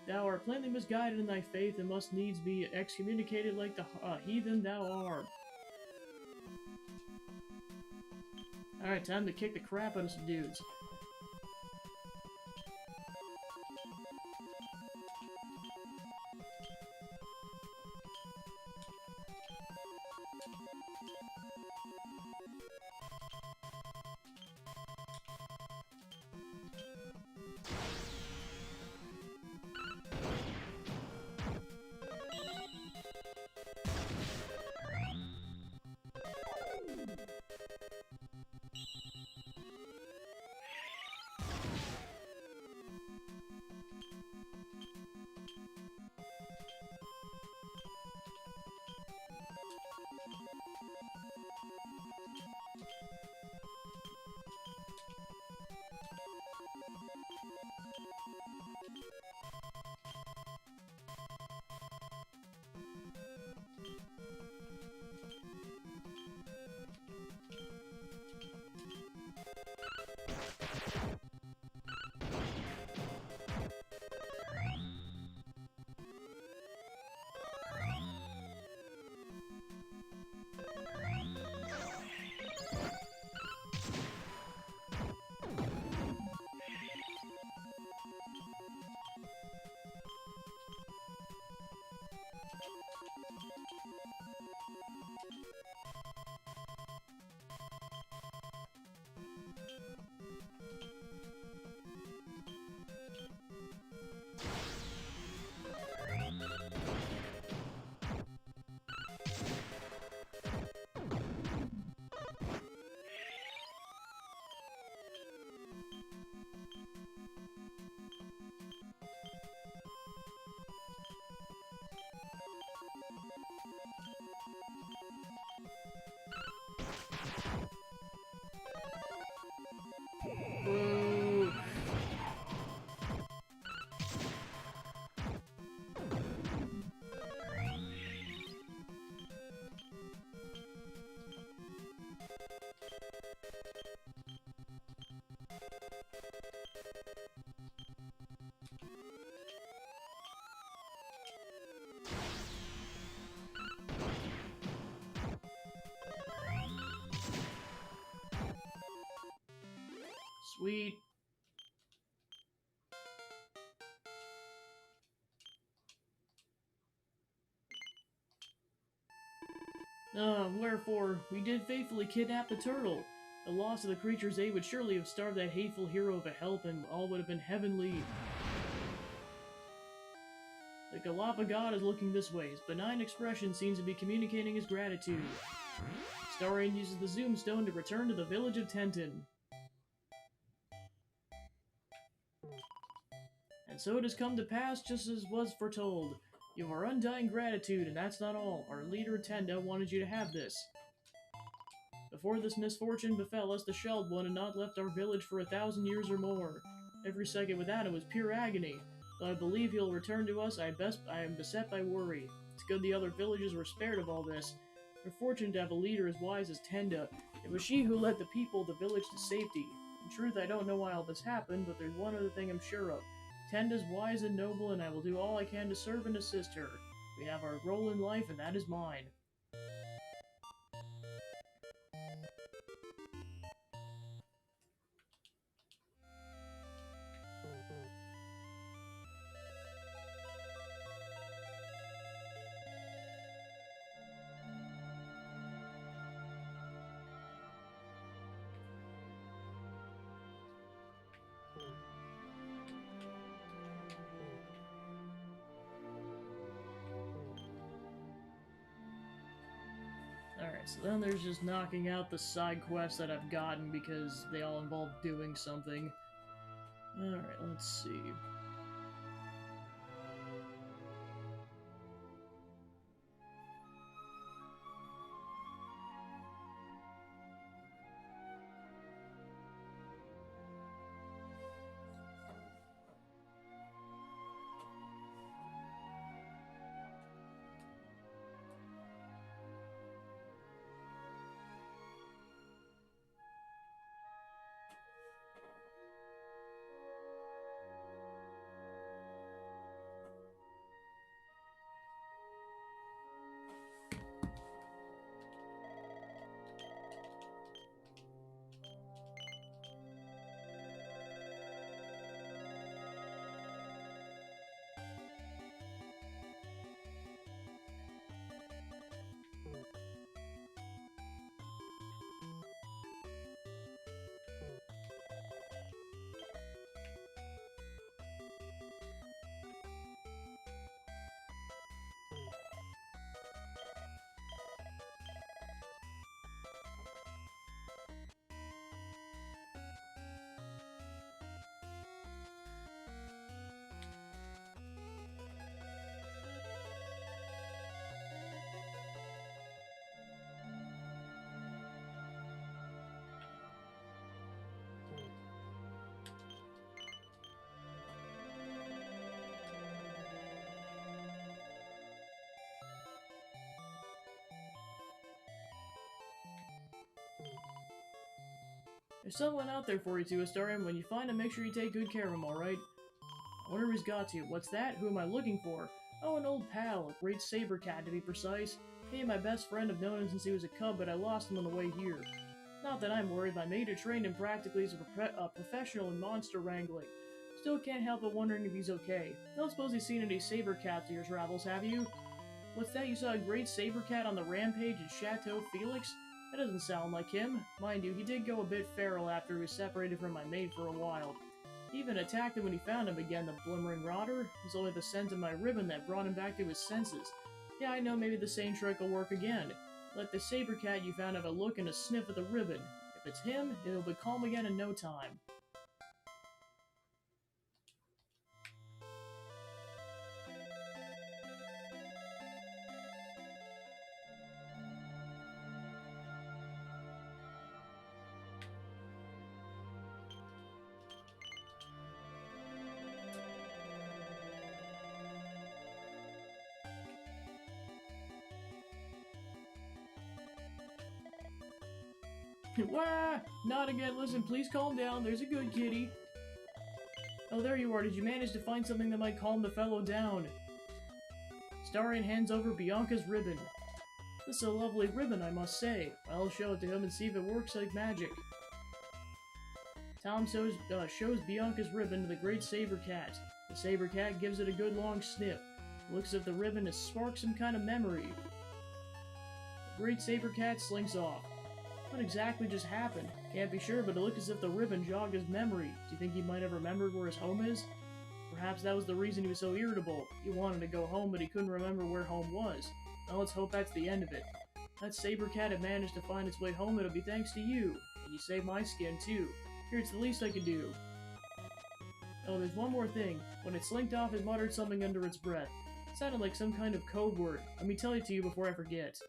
Thou art plainly misguided in thy faith, and must needs be excommunicated like the heathen thou art. Alright, time to kick the crap out of some dudes. Boo. Sweet. Wherefore, we did faithfully kidnap the turtle. The loss of the creature's aid would surely have starved that hateful hero of a help, and all would have been heavenly. The Galapagos is looking this way. His benign expression seems to be communicating his gratitude. Starion uses the Zoom Stone to return to the village of Tenton. And so it has come to pass just as was foretold. You have our undying gratitude, and that's not all. Our leader, Tenda, wanted you to have this. Before this misfortune befell us, the Shelled One had not left our village for 1,000 years or more. Every second without him was pure agony. Though I believe he'll return to us, I am beset by worry. It's good the other villages were spared of all this. We're fortunate to have a leader as wise as Tenda. It was she who led the people of the village to safety. In truth, I don't know why all this happened, but there's one other thing I'm sure of. Tenda's wise and noble, and I will do all I can to serve and assist her. We have our role in life, and that is mine. Alright, so then there's just knocking out the side quests that I've gotten because they all involve doing something. Alright, let's see. There's someone out there for you too, Astarion. When you find him, make sure you take good care of him, alright? I wonder where he's got to. What's that? Who am I looking for? Oh, an old pal, a great saber cat to be precise. He and my best friend have known him since he was a cub, but I lost him on the way here. Not that I'm worried, my mate had trained him practically as a professional in monster wrangling. Still can't help but wondering if he's okay. Don't suppose he's seen any saber cats in your travels, have you? What's that? You saw a great saber cat on the rampage at Chateau Felix? That doesn't sound like him. Mind you, he did go a bit feral after he was separated from my mate for a while. He even attacked him when he found him again, the blimmering rotter. It was only the scent of my ribbon that brought him back to his senses. Yeah, I know, maybe the same trick will work again. Let the saber cat you found have a look and a sniff at the ribbon. If it's him, it'll be calm again in no time. Wah! Not again. Listen, please calm down. There's a good kitty. Oh, there you are. Did you manage to find something that might calm the fellow down? Starion hands over Bianca's ribbon. This is a lovely ribbon, I must say. I'll show it to him and see if it works like magic. Tom shows Bianca's ribbon to the great saber cat. The saber cat gives it a good long sniff. Looks as if the ribbon has sparked some kind of memory. The great saber cat slinks off. What exactly just happened? Can't be sure, but it looked as if the ribbon jogged his memory. Do you think he might have remembered where his home is? Perhaps that was the reason he was so irritable. He wanted to go home, but he couldn't remember where home was. Now let's hope that's the end of it. That saber cat had managed to find its way home, it'll be thanks to you. And you saved my skin, too. Here, it's the least I can do. Oh, there's one more thing. When it slinked off, it muttered something under its breath. It sounded like some kind of code word. Let me tell it to you before I forget.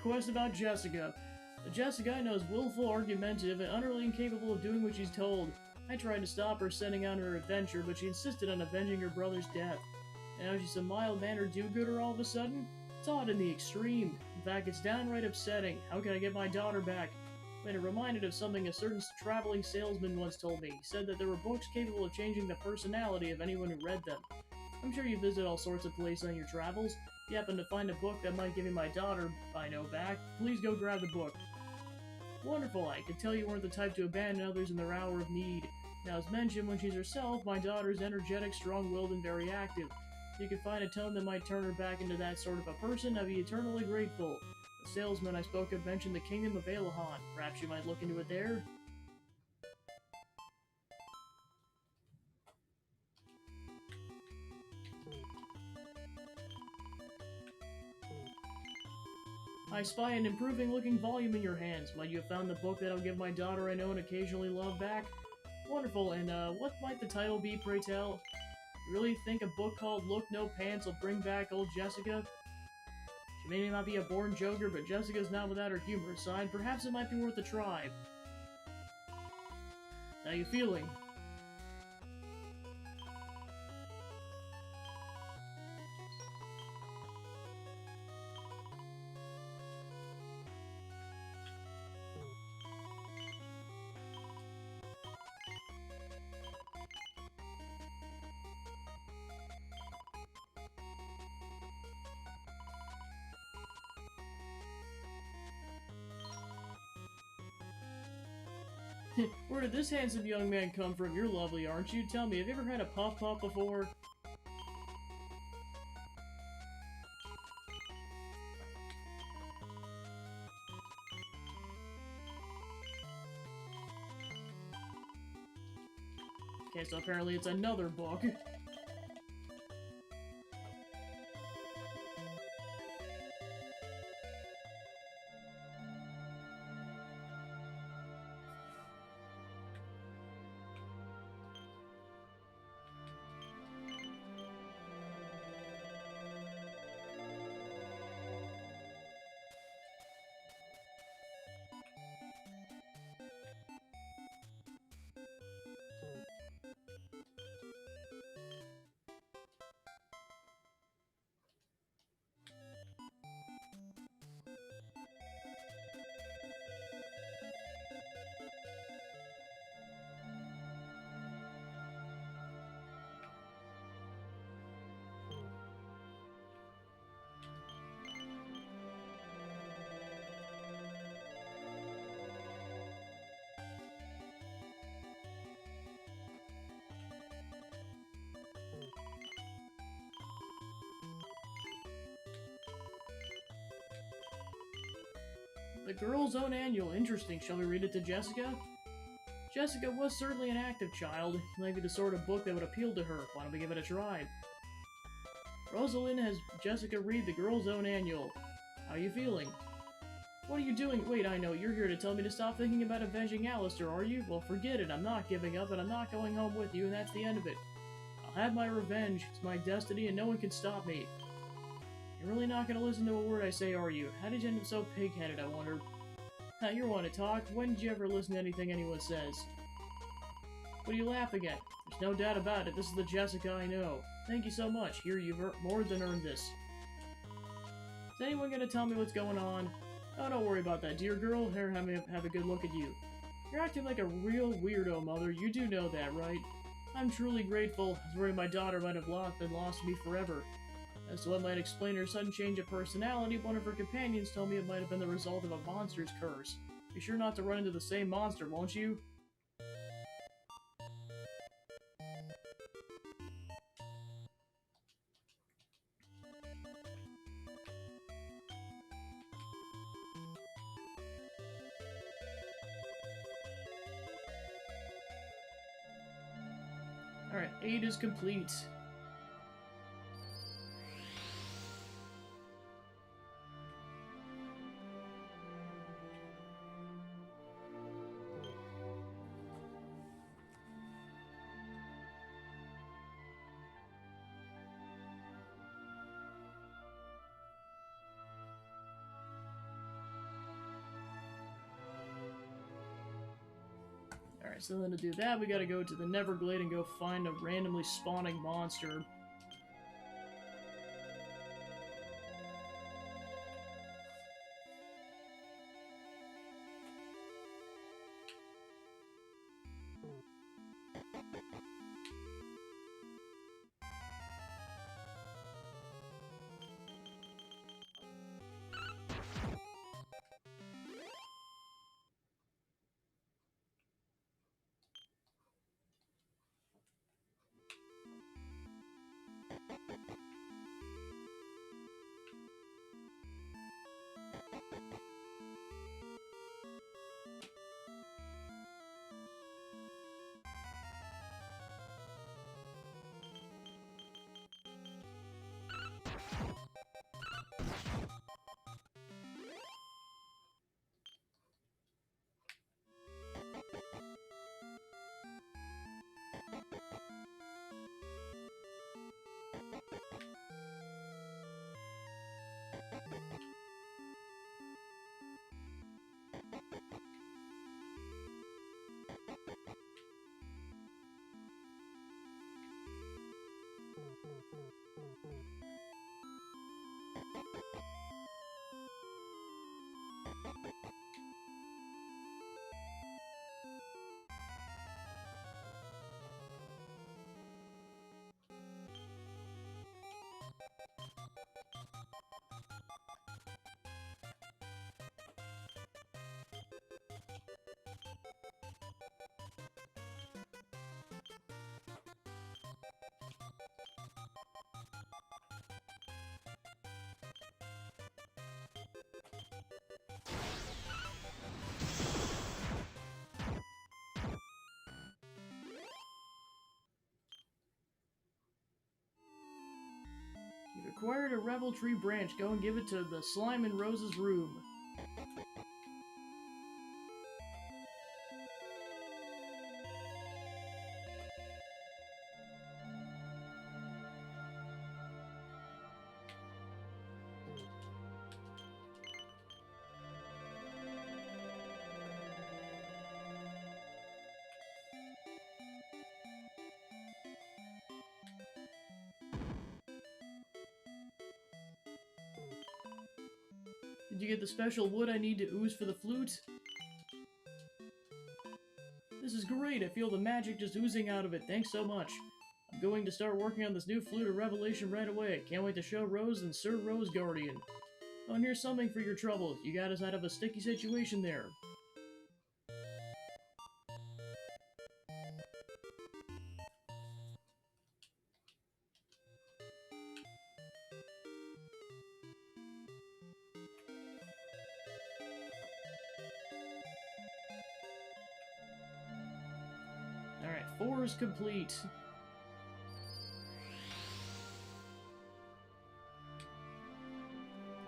Quest about Jessica. Jessica I know is willful, argumentative, and utterly incapable of doing what she's told. I tried to stop her setting out on her adventure, but she insisted on avenging her brother's death. And now she's a mild-mannered do-gooder all of a sudden? It's odd in the extreme. In fact, it's downright upsetting. How can I get my daughter back? When it reminded of something a certain traveling salesman once told me. He said that there were books capable of changing the personality of anyone who read them. I'm sure you visit all sorts of places on your travels. If you happen to find a book that might give me my daughter I know back, please go grab the book. Wonderful, I could tell you weren't the type to abandon others in their hour of need. Now, as mentioned, when she's herself, my daughter is energetic, strong-willed, and very active. If you could find a tone that might turn her back into that sort of a person, I'd be eternally grateful. The salesman I spoke of mentioned the Kingdom of Elahan. Perhaps you might look into it there? I spy an improving-looking volume in your hands. Might you have found the book that'll give my daughter I know and occasionally love back? Wonderful, and what might the title be, pray tell? You really think a book called Look No Pants will bring back old Jessica? She may not be a born joker, but Jessica's not without her humorous side. Perhaps it might be worth a try. How you feeling? Where did this handsome young man come from? You're lovely, aren't you? Tell me, have you ever had a puff-puff before? Okay, so apparently it's another book. The Girl's Own Annual. Interesting. Shall we read it to Jessica? Jessica was certainly an active child. It might be the sort of book that would appeal to her. Why don't we give it a try? Rosalind has Jessica read The Girl's Own Annual. How are you feeling? What are you doing? Wait, I know, you're here to tell me to stop thinking about avenging Alistair, are you? Well, forget it, I'm not giving up, and I'm not going home with you, and that's the end of it. I'll have my revenge, it's my destiny, and no one can stop me. You're really not gonna listen to a word I say, are you? How did you end up so pig-headed, I wonder? Now, you're one to talk. When did you ever listen to anything anyone says? What are you laughing at? There's no doubt about it, this is the Jessica I know. Thank you so much. Here, you've more than earned this. Is anyone gonna tell me what's going on? Oh, don't worry about that, dear girl. Here, have a good look at you. You're acting like a real weirdo, Mother. You do know that, right? I'm truly grateful. I was worried my daughter might have been lost to me forever. As to what might explain her sudden change of personality, one of her companions told me it might have been the result of a monster's curse. Be sure not to run into the same monster, won't you? Alright, 8 is complete. Alright, so then to do that, we gotta go to the Neverglade and go find a randomly spawning monster. You've acquired a Revel Tree branch. Go and give it to the Slime in Rose's room. Did you get the special wood I need to ooze for the flute? This is great, I feel the magic just oozing out of it, thanks so much. I'm going to start working on this new Flute of Revelation right away. Can't wait to show Rose and Sir Rose Guardian. Oh, and here's something for your trouble. You got us out of a sticky situation there. Alright, 4 is complete.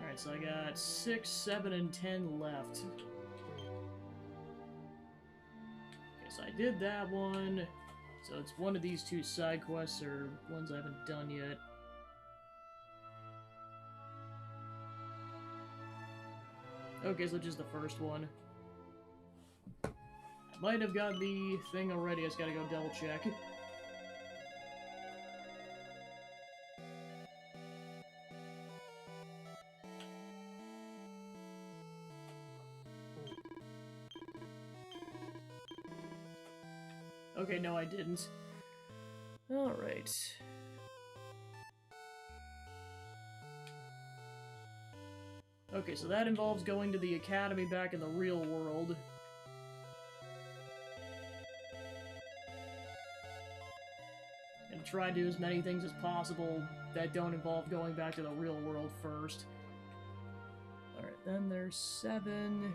Alright, Alright, so I got 6, 7, and 10 left. Okay, so I did that one. So it's one of these two side quests, or ones I haven't done yet. Okay, so just the first one. I might have got the thing already, I just gotta go double check. Okay, no I didn't. Alright. Okay, so that involves going to the academy back in the real world. And try to do as many things as possible that don't involve going back to the real world first. Alright, then there's 7.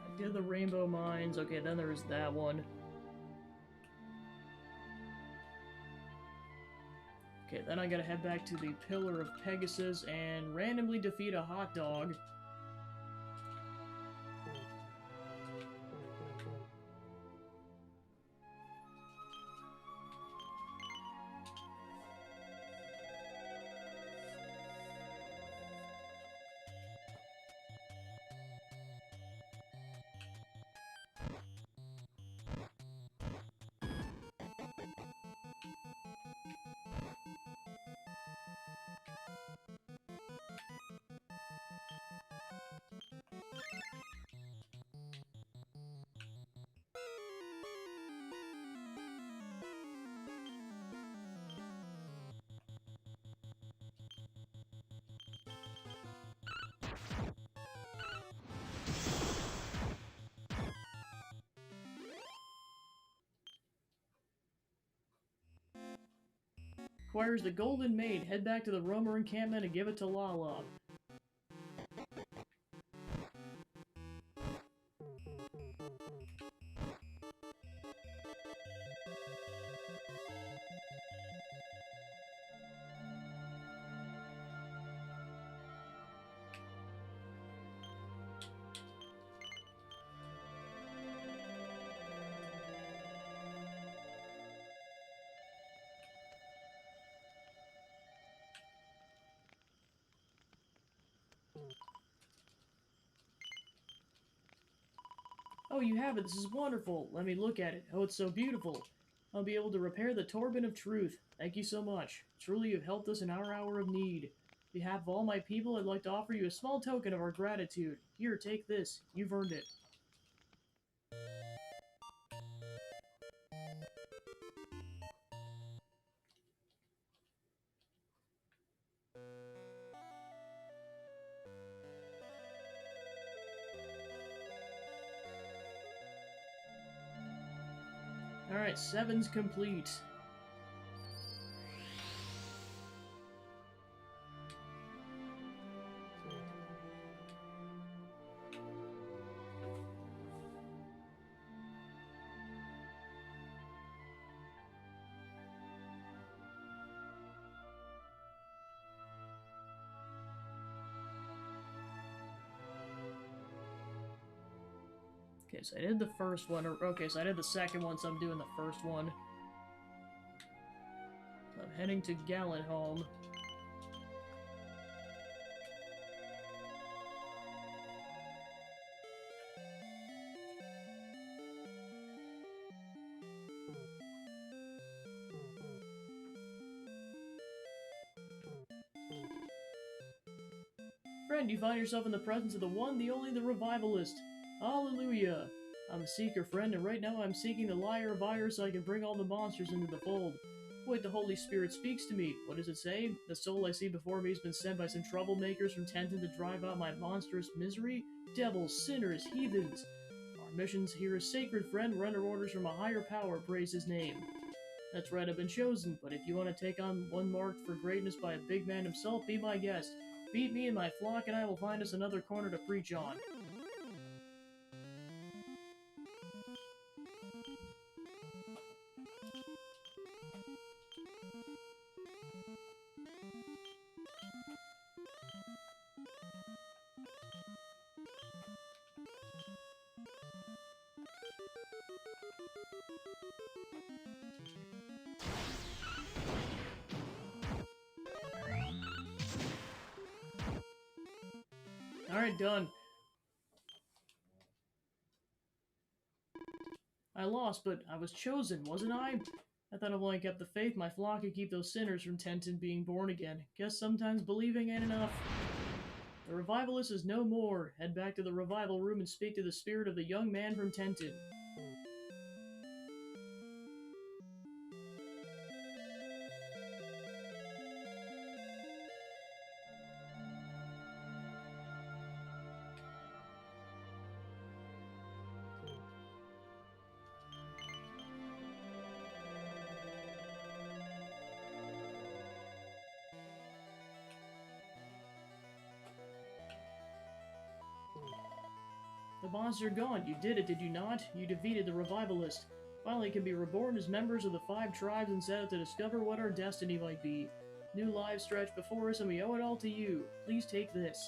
I did the Rainbow Mines. Okay, then there's that one. Okay, then I gotta head back to the Pillar of Pegasus and randomly defeat a hot dog. Acquires the Golden Maid. Head back to the Roamer encampment and give it to Lala. Oh, you have it. This is wonderful. Let me look at it. Oh, it's so beautiful. I'll be able to repair the Torben of Truth. Thank you so much. Truly, you've helped us in our hour of need. On behalf of all my people, I'd like to offer you a small token of our gratitude. Here, take this. You've earned it. Alright, 7's complete. Okay, so I did the first one, okay, so I did the second one, so I'm doing the first one. So I'm heading to Gallenholm. Friend, you find yourself in the presence of the one, the only, the Revivalist. Hallelujah! I'm a seeker, friend, and right now I'm seeking the Lyre of Ire so I can bring all the monsters into the fold. Wait, the Holy Spirit speaks to me. What does it say? The soul I see before me has been sent by some troublemakers from Tenton to drive out my monstrous misery? Devils, sinners, heathens. Our missions here is sacred, friend. We're under orders from a higher power. Praise his name. That's right, I've been chosen, but if you want to take on one marked for greatness by a big man himself, be my guest. Beat me and my flock, and I will find us another corner to preach on. Alright, done. I lost, but I was chosen, wasn't I? I thought if I only kept the faith, my flock could keep those sinners from Tenton being born again. Guess sometimes believing ain't enough. The revivalist is no more. Head back to the revival room and speak to the spirit of the young man from Tenton. The monster gone. You did it, did you not? You defeated the revivalist. Finally can be reborn as members of the 5 tribes and set out to discover what our destiny might be. New lives stretch before us and we owe it all to you. Please take this.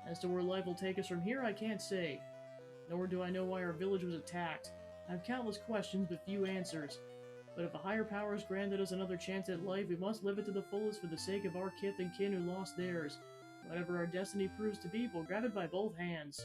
As to where life will take us from here, I can't say. Nor do I know why our village was attacked. I have countless questions but few answers. But if a higher power has granted us another chance at life, we must live it to the fullest for the sake of our kith and kin who lost theirs. Whatever our destiny proves to be, we'll grab it by both hands.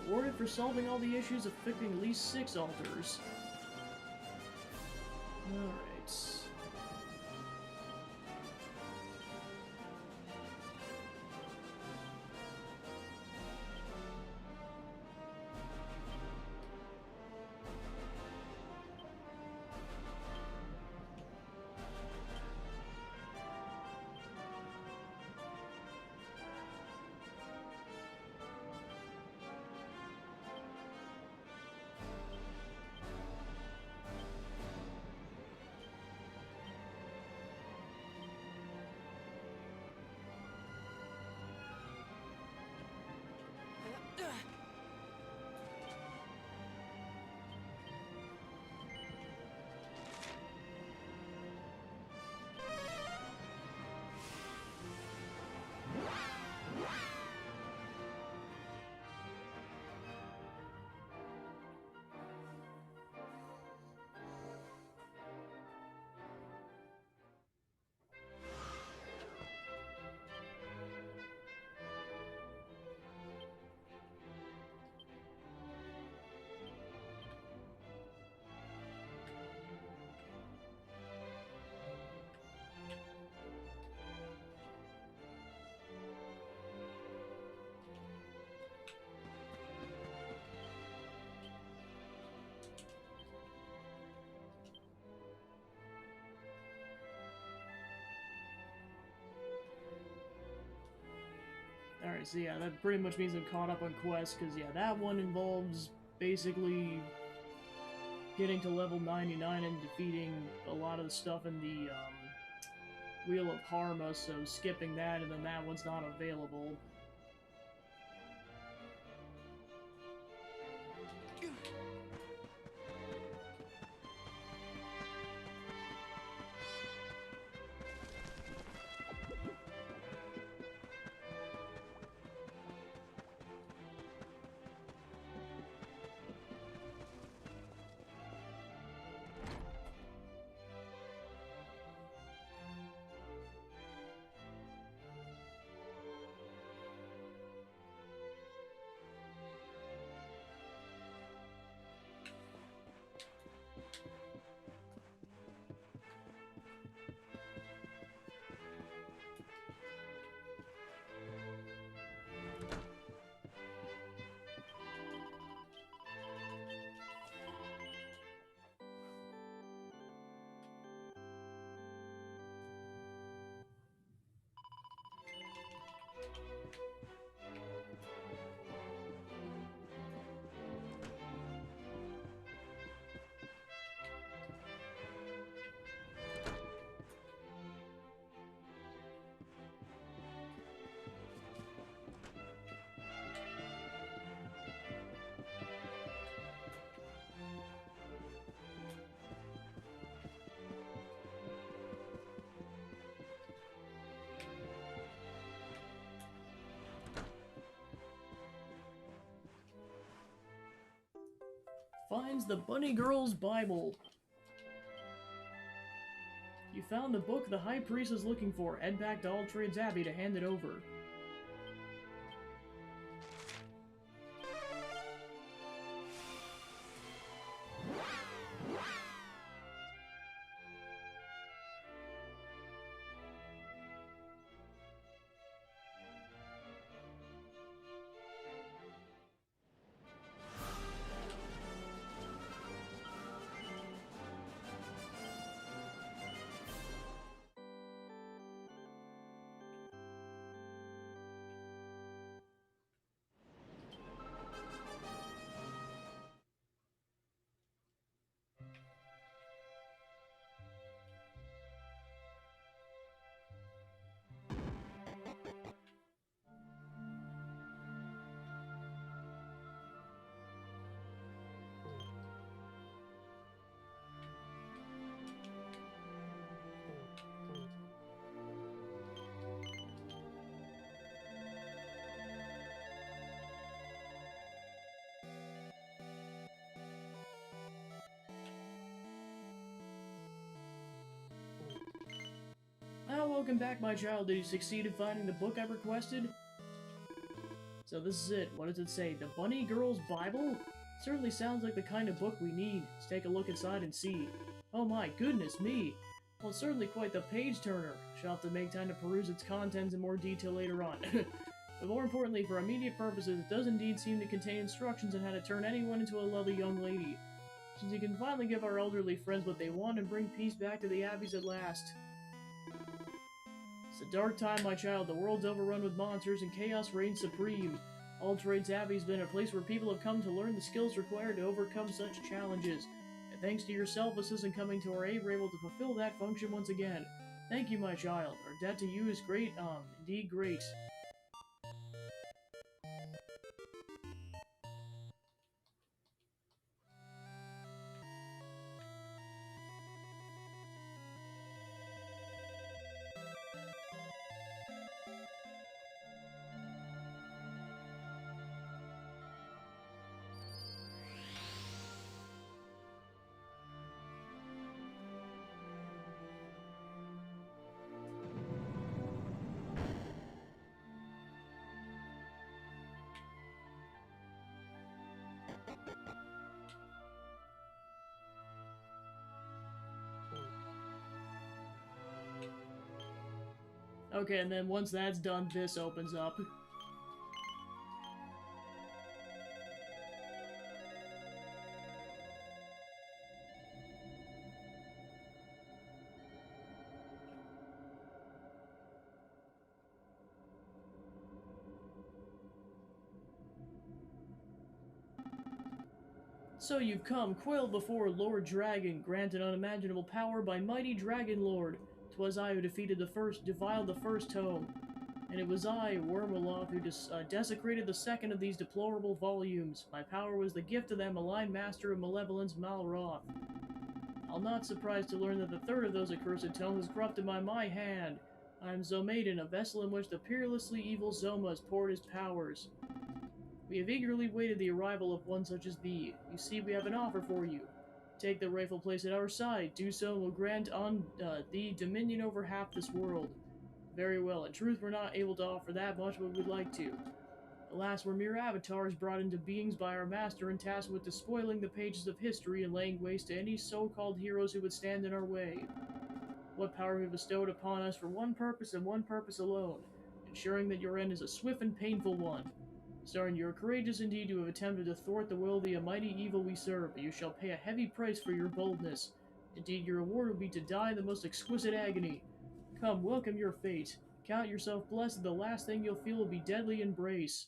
Awarded for solving all the issues affecting at least 6 altars. Alright. Alright, so yeah, that pretty much means I'm caught up on quests, because yeah, that one involves basically getting to level 99 and defeating a lot of the stuff in the Wheel of Harma, so skipping that, and then that one's not available. finds the Bunny Girl's Bible. You found the book the High Priest is looking for. Head back to All Trades Abbey to hand it over. Welcome back, my child. Did you succeed in finding the book I requested? So this is it. What does it say? The Bunny Girl's Bible? Certainly sounds like the kind of book we need. Let's take a look inside and see. Oh my goodness me! Well, it's certainly quite the page-turner. Shall have to make time to peruse its contents in more detail later on. But more importantly, for immediate purposes, it does indeed seem to contain instructions on how to turn anyone into a lovely young lady. Since you can finally give our elderly friends what they want and bring peace back to the Abbeys at last. It's a dark time, my child. The world's overrun with monsters and chaos reigns supreme. All Trades Abbey has been a place where people have come to learn the skills required to overcome such challenges. And thanks to your selflessness and coming to our aid, we're able to fulfill that function once again. Thank you, my child. Our debt to you is great, indeed great. Okay, and then once that's done, this opens up. So you've come, quailed before Lord Dragon, granted unimaginable power by mighty Dragon Lord. 'Twas I who defiled the first tome, and it was I, Wormaloth, who desecrated the second of these deplorable volumes. My power was the gift of that malign master of malevolence, Malroth. I'm not surprised to learn that the third of those accursed tomes is corrupted by my hand. I am Zomaiden, a vessel in which the peerlessly evil Zoma has poured his powers. We have eagerly waited the arrival of one such as thee. You see, we have an offer for you. Take the rightful place at our side. Do so, and we'll grant on thee dominion over half this world. Very well. In truth, we're not able to offer that much, but we'd like to. Alas, we're mere avatars brought into beings by our master and tasked with despoiling the pages of history and laying waste to any so-called heroes who would stand in our way. What power we bestowed upon us for one purpose and one purpose alone, ensuring that your end is a swift and painful one. Starring, you are courageous indeed to have attempted to thwart the will of the mighty evil we serve, but you shall pay a heavy price for your boldness. Indeed, your reward will be to die the most exquisite agony. Come, welcome your fate. Count yourself blessed that the last thing you'll feel will be deadly embrace.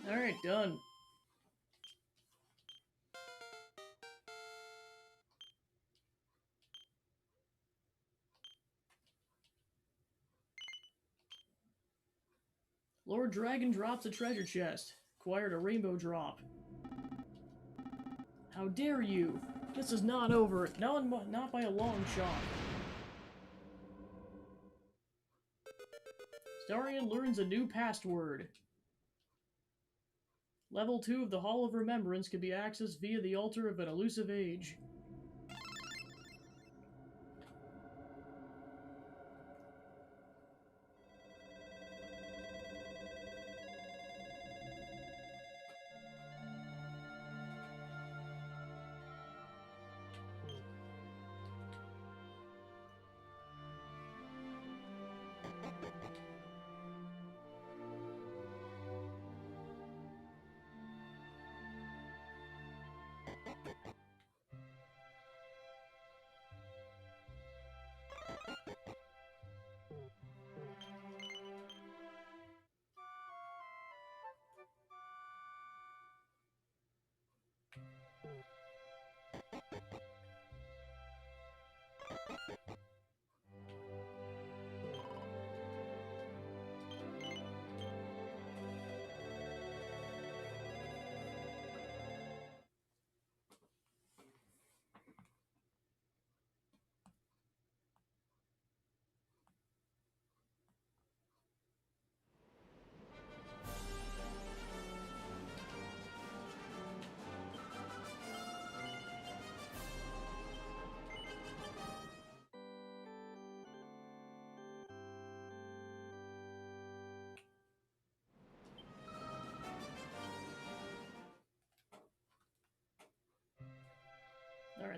Alright, done. Lord Dragon drops a treasure chest. Acquired a rainbow drop. How dare you! This is not over. No, not by a long shot. Starion learns a new password. Level 2 of the Hall of Remembrance can be accessed via the Altar of an Elusive Age.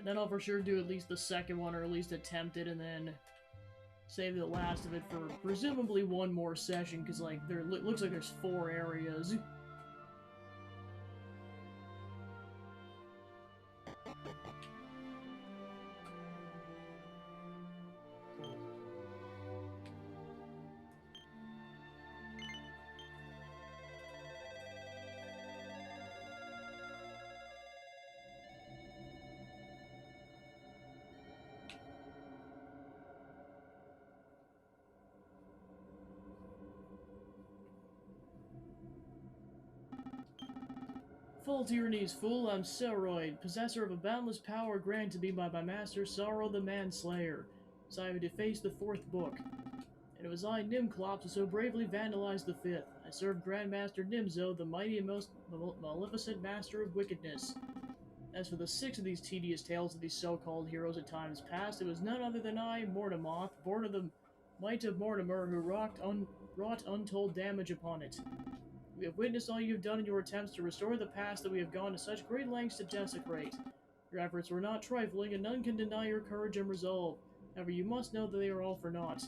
Then I'll for sure do at least the second one, or at least attempt it, and then save the last of it for presumably one more session, because, like, there looks like there's 4 areas. Fall to your knees, fool. I'm Sauroid, possessor of a boundless power granted to me by my master, Sauron the Manslayer. So I have defaced the 4th book. And it was I, Nimclops, who so bravely vandalized the 5th. I served Grandmaster Nimzo, the mighty and most maleficent master of wickedness. As for the 6th of these tedious tales of these so-called heroes of times past, it was none other than I, Mortemoth, born of the might of Mortimer, who wrought untold damage upon it. We have witnessed all you have done in your attempts to restore the past that we have gone to such great lengths to desecrate. Your efforts were not trifling, and none can deny your courage and resolve. However, you must know that they are all for naught.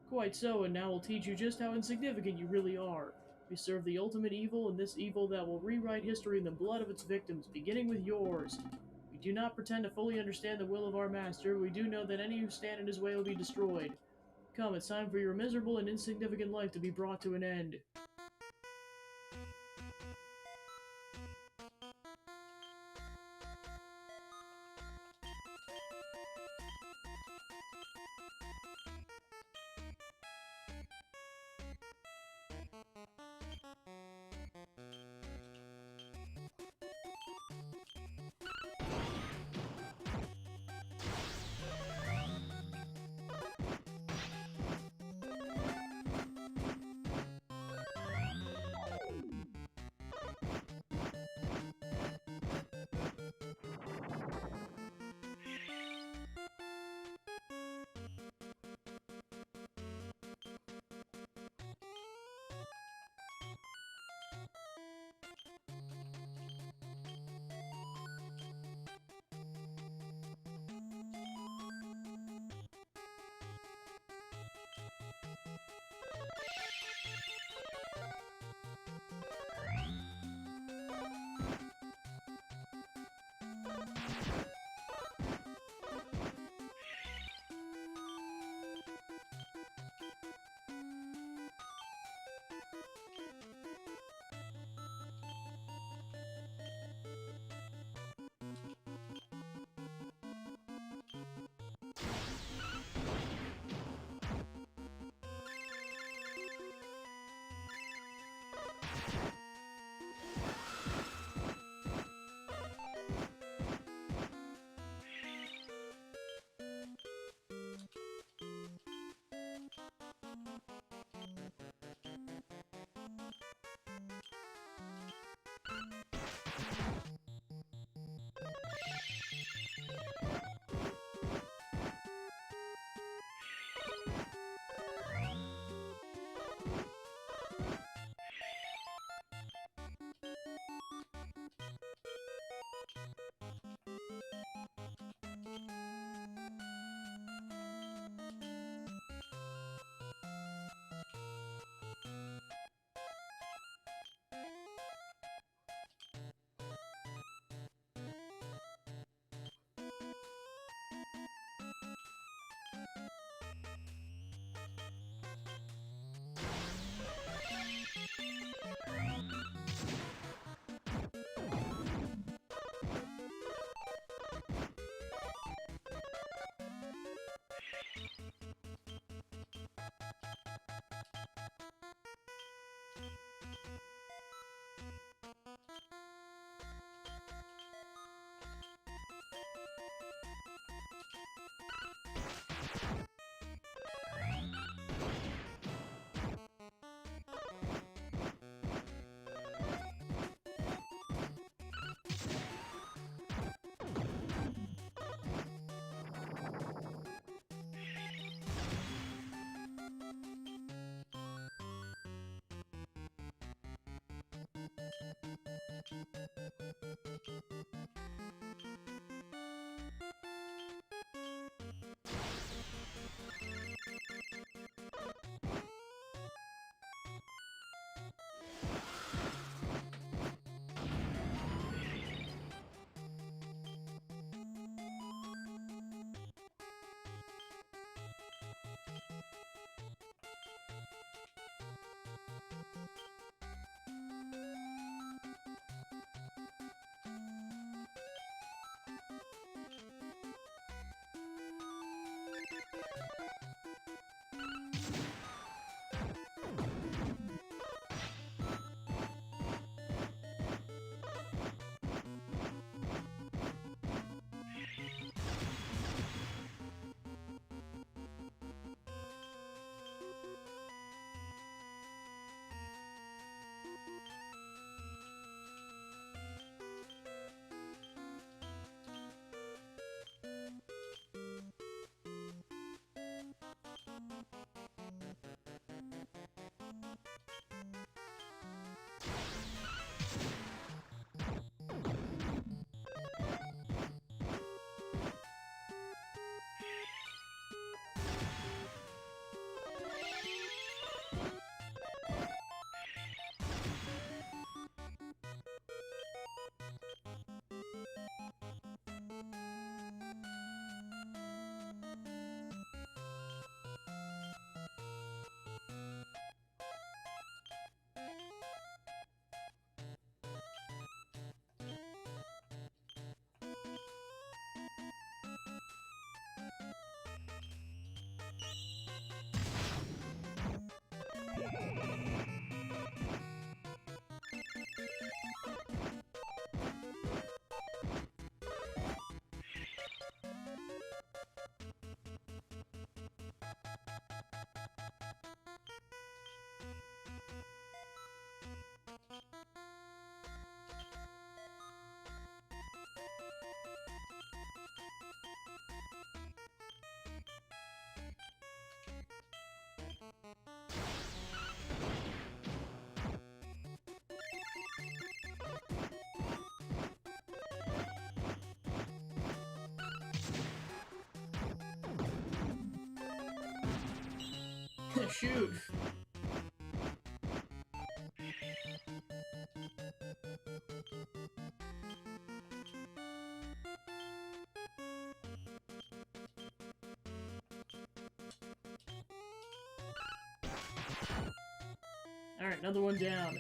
Quite so, and now we'll teach you just how insignificant you really are. We serve the ultimate evil, and this evil that will rewrite history in the blood of its victims, beginning with yours. We do not pretend to fully understand the will of our master, but we do know that any who stand in his way will be destroyed. Come, it's time for your miserable and insignificant life to be brought to an end. shoot. Alright, another one down.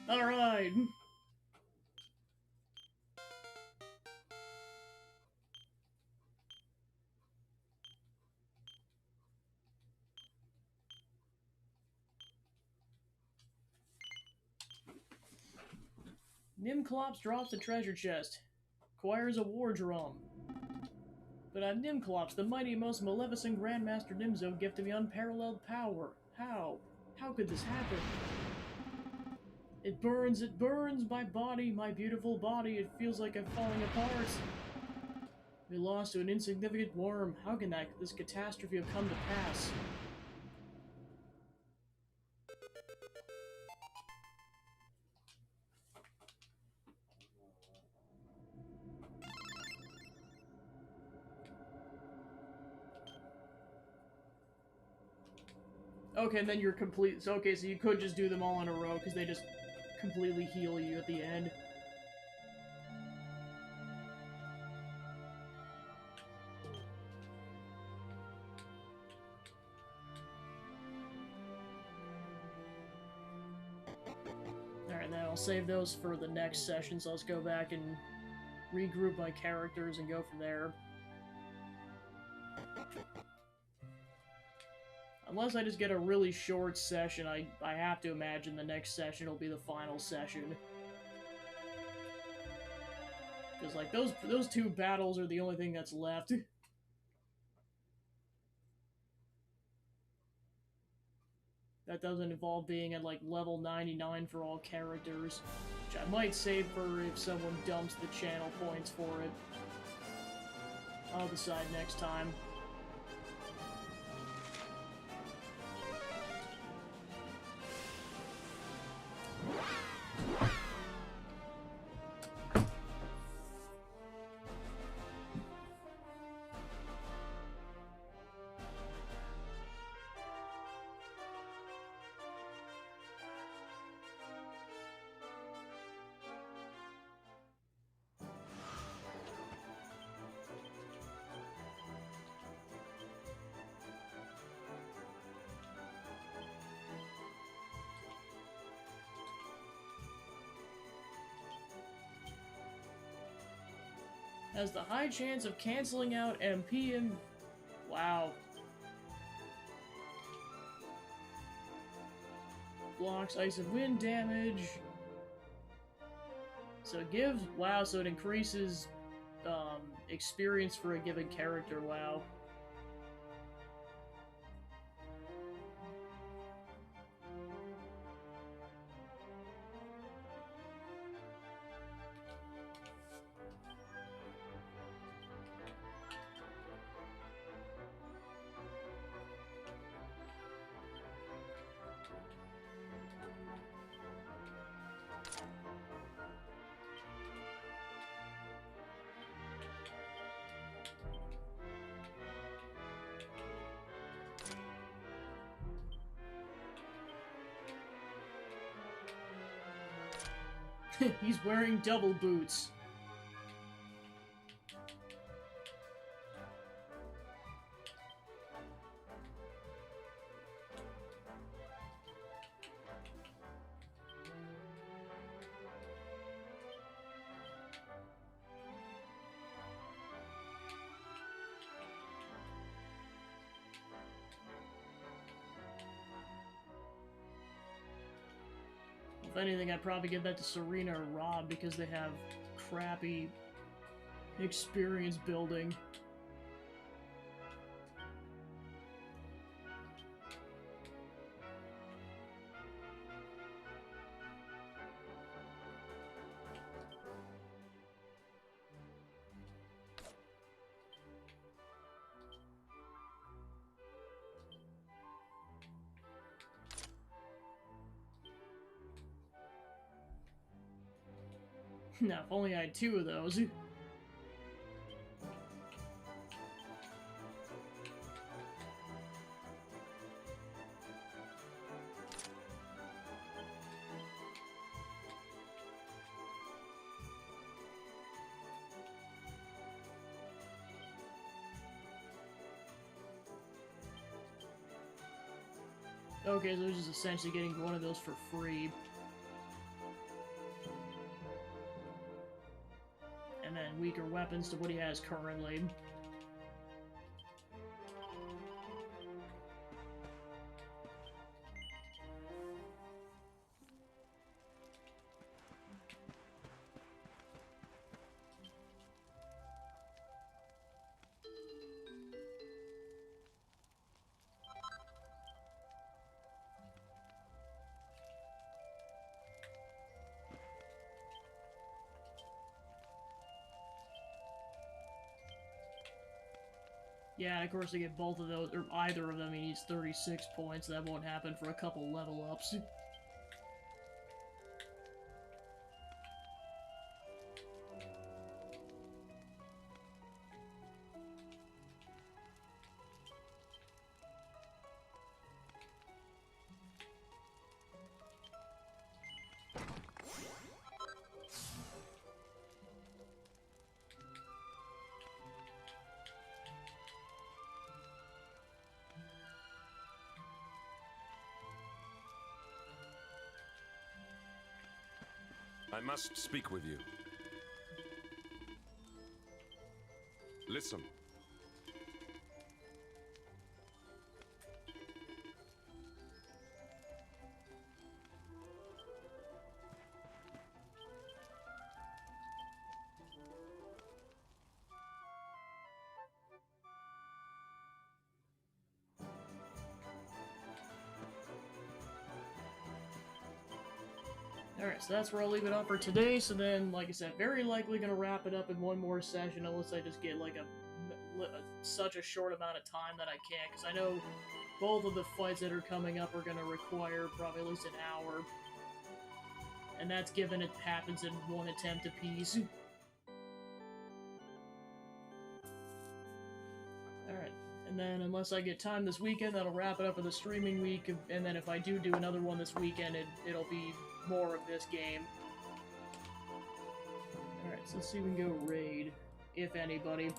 Alright! Nimclops drops the treasure chest. Acquires a war drum. But Nimclops, the mighty, most maleficent Grandmaster Nimzo, gifted me unparalleled power. How? How could this happen? It burns, my body, my beautiful body. It feels like I'm falling apart. We lost to an insignificant worm. How can this catastrophe have come to pass? Okay, and then you're complete. So, okay, so you could just do them all in a row, because they just completely heal you at the end. Alright, then I'll save those for the next session, so let's go back and regroup my characters and go from there. Unless I just get a really short session, I have to imagine the next session will be the final session. Because, like, those two battles are the only thing that's left. That doesn't involve being at, like, level 99 for all characters. Which I might save for if someone dumps the channel points for it. I'll decide next time. Has the high chance of canceling out MP and... Wow. blocks ice and wind damage. So it gives, wow, so it increases experience for a given character, wow. He's wearing double boots. If anything, I'd probably give that to Serena or Rob because they have crappy experience building. Now, if only I had 2 of those. Okay, so they're just essentially getting one of those for free. And then weaker weapons to what he has currently. Yeah, and of course to get both of those, or either of them, he needs 36 points. That won't happen for a couple level ups. I must speak with you. Listen. Alright, so that's where I'll leave it up for today. So then, like I said, very likely going to wrap it up in one more session unless I just get like such a short amount of time that I can't. Because I know both of the fights that are coming up are going to require probably at least an hour. And that's given it happens in one attempt apiece. Alright, and then unless I get time this weekend, that'll wrap it up for the streaming week. And then if I do another one this weekend, it'll be more of this game. Alright, so let's see if we can go raid, if anybody.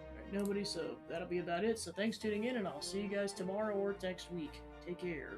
Alright, nobody, so that'll be about it. So thanks for tuning in, and I'll see you guys tomorrow or next week. Take care.